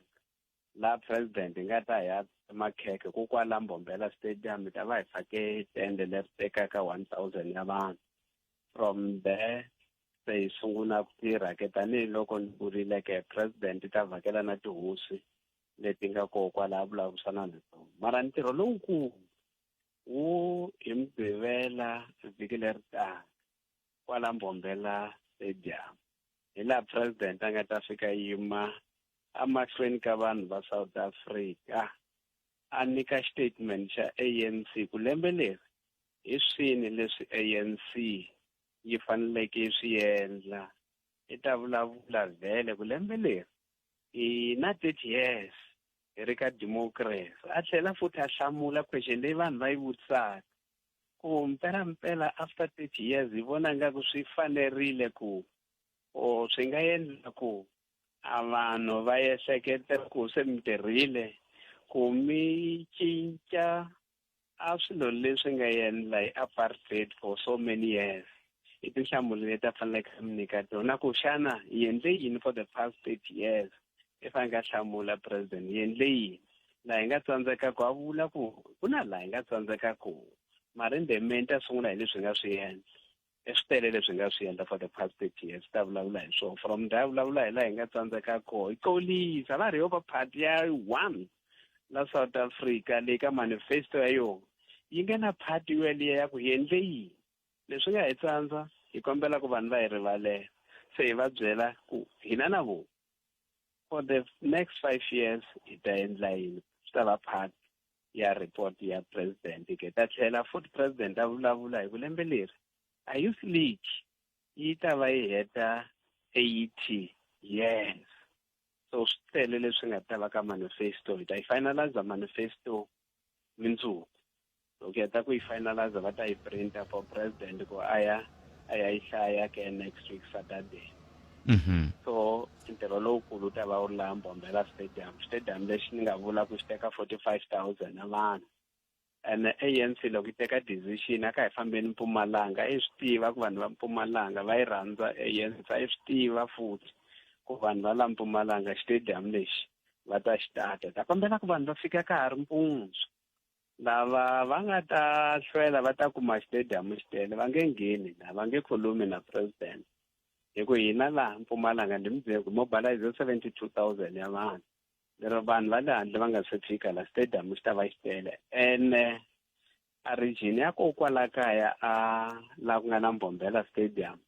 la president hi nga ta hi ya makheke kokwala Mbombela stadium hi ta va hi fake tende leri tekaka 1000 ya vanhu from there se hi sungula ku tirha ke tanihiloko ni vurile ke president ta vhakela na tihosi leti nga koho kwalaha vulavurisana na tona mara ntirho lowukulu wu hi Mugqivela vhiki leri taka kwala Mbombela stadium hi laha president a nga ta fika yima amahlweni ka vanhu va South Africa a nyika statement xa ANC ku lembe leri hi swini leswi ANC yi faneleke swi endla i ta vulavula vhele ku lembe leri hi na 30 years hi ri ka democracy a tlhela futhi a hlamula question leyi vanhu va yi vutisaka ku mpela after 30 years hi vona nga ku swi fanerile ku swi nga endla ku a vanhu va ehleketa ku se mi tirhile ku mi cinca a swilo leswi nga endla hi apartheid for so many years hi tinhlamulo leti a faneleke mi nyika tona ku xana hi endle yini for the past 30 years if a nga hlamula president hi endle yini laha hi nga tsandzeka ku a vula ku ku na laha hi nga tsandzeka ku mara ndemeni ta sungula hi leswi nga swi endla swi tele leswi nga swi endla for the past 30 years ta vulavula hi swona from there vulavula hi laha hi nga tsandzeka koho hi kolisa va ri yo va party ya one la South Africa leyi ka manifesto ya yona yi nge na party yo yeliya ya ku hi endle yini leswi nga hi tsandza hi kombela ku vanhu va hi rivalela se hi va byela ku hina na vona for the next 5 years hi ta endla yini swi ta va part ya report ya president ke ta tlhela futhi president a vulavula hi ku lembe leri a youth league yi ta va yi heta 80 years so swi tele leswi nga ta va ka manifesto hi ta yi finalize manifesto mindzuku loko yi heta ku yi finalize va ta yi printa for president ku a ya yi hlaya ke next week Saturday. So ntirho lowukulu ta va wu ri laha Mbombela stadium lexi ni nga vula ku xi teka 45,000 na vanhu and ANC loko yi teka decision a ka hi fambeni Mpumalanga i swi tiva ku vanhu va Mpumalanga va yi rhandza ANC a yi swi tiva futhi ku vanhu va la Mpumalanga stadium lexi va ta xi ta kombela ku vanhu va fika ka ha ri mpundzu lava va nga ta hlwela va ta kuma stadium xi tele va nge ngheni la va nge khulumi na president hi ku hina laha Mpumalanga ndi mi byele ku mobilize 72,000 ya vanhu lero vanhu va le handle va nga se fika la stadium xi ta va xi tele ene a region ya ko kwala kaya a la ku nga na Mbombela stadium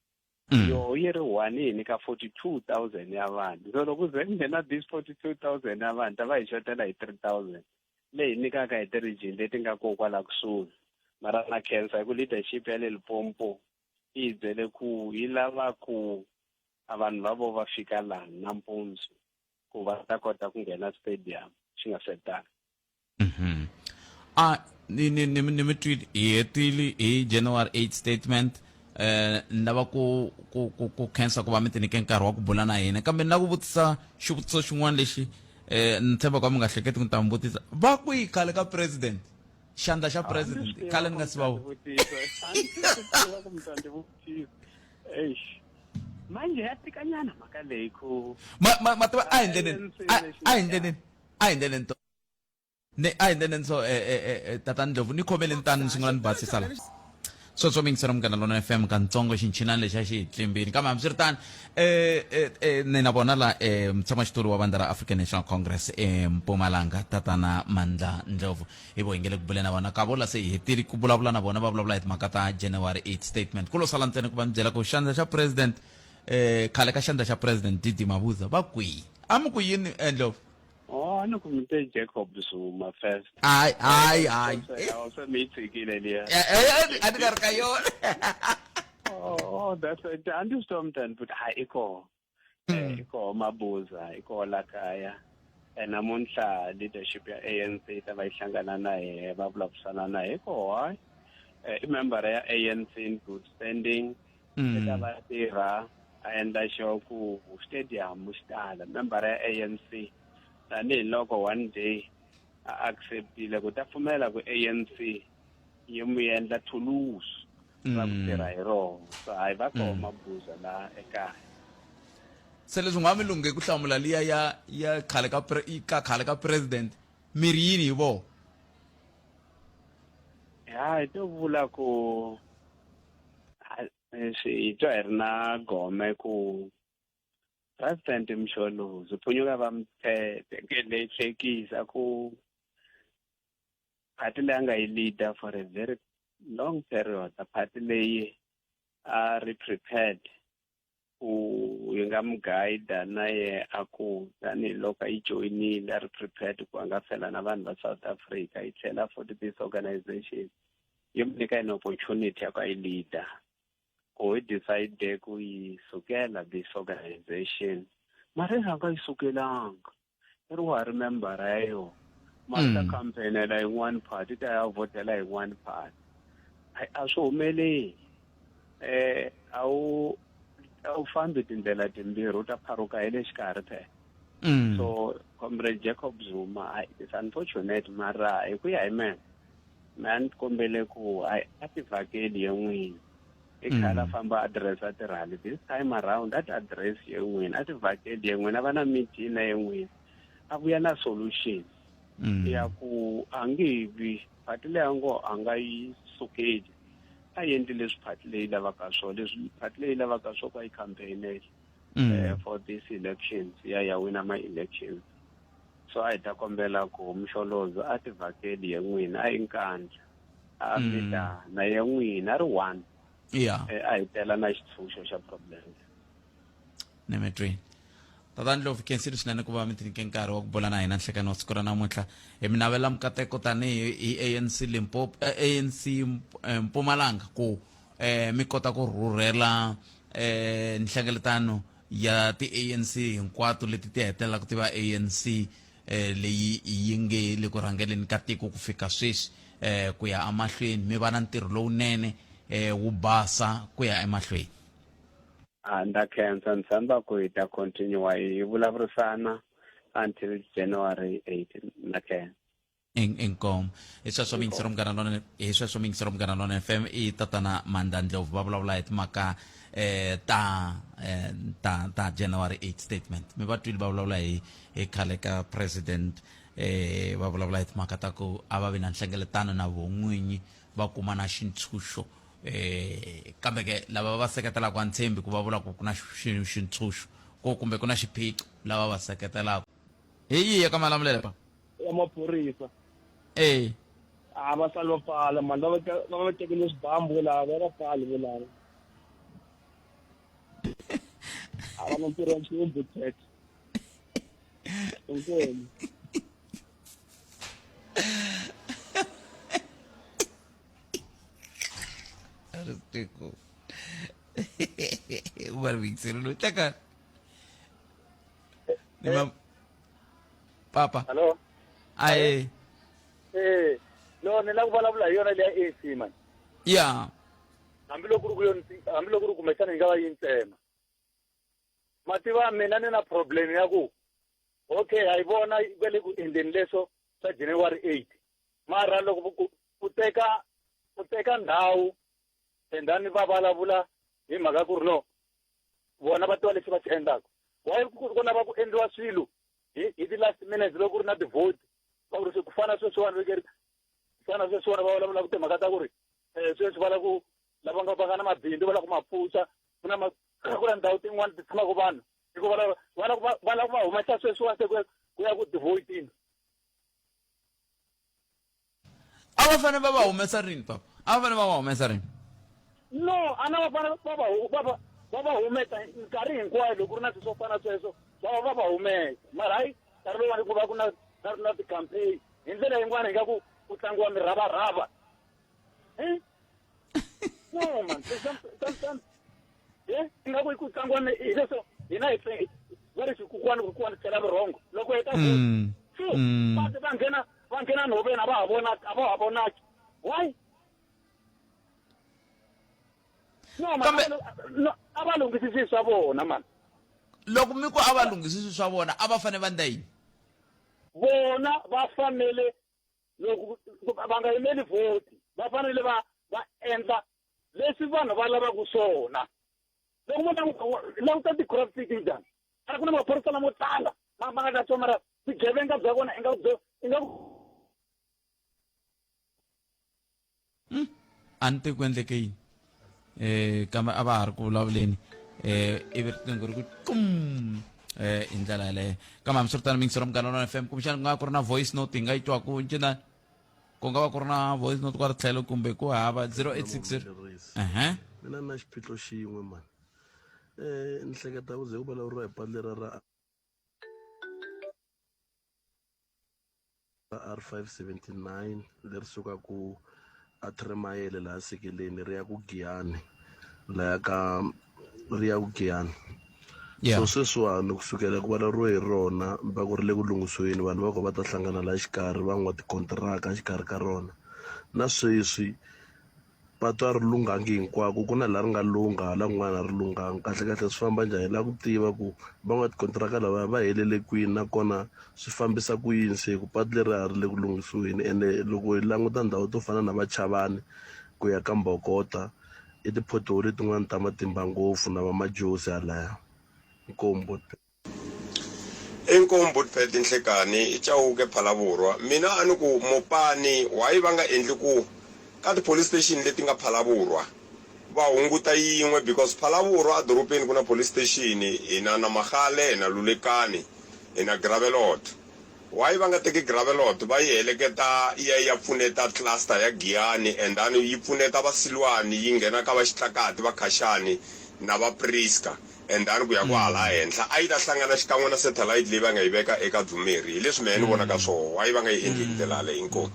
yo yi ri one yi nyika 42,000 ya vanhu so loko ze nghena this 42,000 ya vanhu ta va hi xotela hi 3,000 leyi nyikaka hi ti-region leti nga ko kwala kusuhi mara na cancer hi ku leadership ya le Limpopo yi byele ku yi lava ku vanhu va vo va fika laha nampundzu ku va ta kota ku nghena stadium swi nga setanga. ni mi twile hi hetile hi January 8 statement ni lava ku khensa ku va mi ti nyike nkarhi wa ku bula na hina kambe ni na ku vutisa xivutiso xin'wana lexi ni tshemba ku mi nga hleketi ku ni ta mi vutisa va kwihi khale ka president xandla xa president khale ni nga si va manje ya tikanyana mhaka leyi ku ma tiva a hi ndleleni to a hi ndleleni so tatani Ndlovu ni khomeleni tani ni sungula ni basisa la so mingisera Munghana Lonene FM kantsongo xinchinani lexi a xi hi tlimbini kambe hambiswiritano ni na vona la mutshamaxitulu wa vandla ra African National Congress Mpumalanga tatana Mandla Ndlovu hi vo hi nge le ku buleni na vona ka vola se hi hetile ku vulavula na vona va vulavula hi timhaka ta January 8 statement ku lo sala ntsena ku va mi byela ku xandla xa president khale ka xandla xa president Didi Mabuza va kwihi a mi ku yini Ndlovu a ni ku mi te Jacob Zuma first ai also mi tsikile liya a ni nga ri ka yona that's it andistomtan but hayi iko Mabuza iko la kaya namuntlha leadership ya ANC ta va ihlangana na ye va vulavurisana na ye iko hayi i member ya ANC in good standing ta va tirha a endla sure ku stadium xi tala member ya ANC tanihiloko one day a acceptile ku ta pfumela ku ANC yi mu endla thulusi va ku tirha hi rona so hayi va koho Mabuza la ekaya se leswi nga mi lunge ku hlamula liya ya khale ka president miri yini hi vo hi to vula ku hi twa hi ri na gome ku president Msholozi phunyuka va mthekele hlekisa ku party leyi a nga yi leader for a very long period party leyi a ri prepared ku yi nga mu guide na ye a ku tanihiloko yi joyinile a ri prepared ku a nga fela na vanhu va South Africa yi tlhela for this organization yi mu nyika an opportunity ya ku a yi leader ku hi decide ku yi sukela this organization mara yi nga yi sukelanga i ri wa remember ya yo mara ta campaignela yin'wana party ta ya votela yin'wana party a swi humeleli a wu fambi tindlela timbirhi u ta pharuka hi le xikarhi phela so comrade Jacob Zuma it's unfortunate mara hi ku ya hi mina a ni kombele ku a ti vhakeli ye n'wini i khala famba address a tirhali this time around at address ye n'wini a ti vhakeli ye n'wini a va na meeting na ye n'wini a vuya na solution ya ku a nge vi party leyi a ngo a nga yi sukeli a endli leswi party leyi lavaka swona leswi party leyi lavaka swo ka yi campaignela for these elections ya wina ma-elections so a hi ta kombela ku Msholozi a ti vhakeli ye n'wini a yi nkandla a fita na ye n'wini a ri one a hi tela na xitshunxo xa problem ni mi twini tatani Ndlovu khensile swinene ku va mi ti nyike nkarhi wa ku bula na hina nhlekani wa siku ra namuntlha hi mi navela mikateko tanihi hi ANC Mpumalanga ku mi kota ku rhurhela nhlengeletano ya ti-ANC hinkwato leti ti hetelelaka ti va ANC leyi yi nge le ku rhangeleni ka tiko ku fika sweswi ku ya emahlweni mi va na ntirho lowunene wu basa ku ya emahlweni ndza khensa ni tshemba ku hi ta continue hi vulavurisana until January 8 na khensa inkomo hi sweswo mingisero Munghana Lonene FM i tatana Mandla Ndlovu va vulavula hi timhaka ta January 8 statement mi va twile va vulavula hi khale ka president va vulavula hi timhaka ta ku a va vi na nhlengeletano na von'winyi va kuma na xintshunxo kambe ke lava va seketelaka a ntshembi ku va vula ku na xintshunxo kumbe ku na xiphiqo lava va seketelaka hi yihi ka malamulelo pa ya maphorisa va sali va pfala mani va va tekele swibambu lava va pfali volava a va na ntirho wa nchumu butet inkomu tiko Vayingiseri lo teka. Ni mam Papa. Hello. Aye. No, ni la ku vulavula hi yona leya AC man. Yeah. Hambiloko ku kumexana hi nga va yi ntsena. Mativa mina ni na problem ya ku okay hayi vona vele ku endeni leswo swa January 8 mara loko ku teka ndhawu endani va vulavula hi mhaka ku ri no vona va tiva leswi va swi endlaka why ku lava ku endliwa swilo hi the last minute loko ku ri na ti-vote va ku ri ku fana sweswiwani va vulavula ku timhaka ta ku ri sweswi va la ku lava nga na mabindzu va la ku mapfuxa ku na ndhawu tin'wana ti tshamaka vanhu hikuva va la ku va humesa sweswiwani se ku ya ku ti-voting. A va fanele va va humesa rini papa? A va fanele va va humesa rini? No, a na va fanele va va humesa nkarhi hinkwayo loko ku ri na swilo swo fana sweswo va va humesa mara hayi nkarhi lowani ku va ku na ti-campaign hi ndlela yin'wana hi nga ku tlangiwa miravarava. No man, sometimes ingaku ku tlangiwa hi leswo hina hi va ri kukuwani tshela vurhongo loko hi ta va nghena nhoveni a va ha vonaki why no a va lunghisisi swa vona man. Loko mi ku a va lunghisisi swa vona a va fanele va endla yini? Vona va fanele loko va nga yimeli voti va fanele va endla leswi vanhu va lavaka swona. Loko mo languta ti-crop sitting njhani a ku na maphorisa lamo tala ma nga ta tsomara swigevenga bya vona a ni te ku endleke yini kambe a va ha ri ku vulavuleni ivi riqingho ri ku hi ndlela yaleyo kambe hambiswiritano mingisero Muganga FM kumbexana ku nga ku ri na voice note hi nga yi twaku ncina ku nga va ku ri na voice note kwala tlhelo kumbe ku hava 0860 mina na xiphiqo xin'we mani ni hleketa ku ze ku vulavuriwa hi padlera ra R579 leri sukaku a Tremayele laha Sekeleni ri ya ku Giyani so sweswiwani kusukela ku vulavuriwa hi rona va ku ri le ku lunghisiweni vanhu va ko va ta hlangana laha xikarhi va n'wa tikontiraka xikarhi ka rona na sweswi patu a ri lunghangi hinkwako ku na laha ri nga lungha la kun'wana a ri lunghangi kahle swi famba njhani la ku tiva ku va n'wa tikontiraka lava va helele kwini nakona swi fambisa ku yini se ku patu leri a ri le ku lunghisiweni ende loko hi languta ndhawu to fana na Vachavani ku ya ka Mbokota i ti-pothole tin'wana ta matimba ngopfu na va Majosi halaya Nkombo Pete Nhlekani i Chauke Phalaborwa mina a ni ku Mopani why va nga endli ku ka ti-police station leti nga Phalaborwa va hunguta yin'we because Phalaborwa a dorobeni ku na police station hina na Magale hina Lulekani hina Gravelot why va nga teki Gravelot va yi heleketa ya pfuneta cluster ya Giyani and then yi pfuneta vasilwani yi nghena ka va Xitlakati va Khashani na va Priska and then ku ya ku hala henhla a yi ta hlangana xikan'we na satellite leyi va nga yi veka eka Dzumeri hi leswi mehe ni vonaka swona why va nga yi endli ndlela leyi inkomu.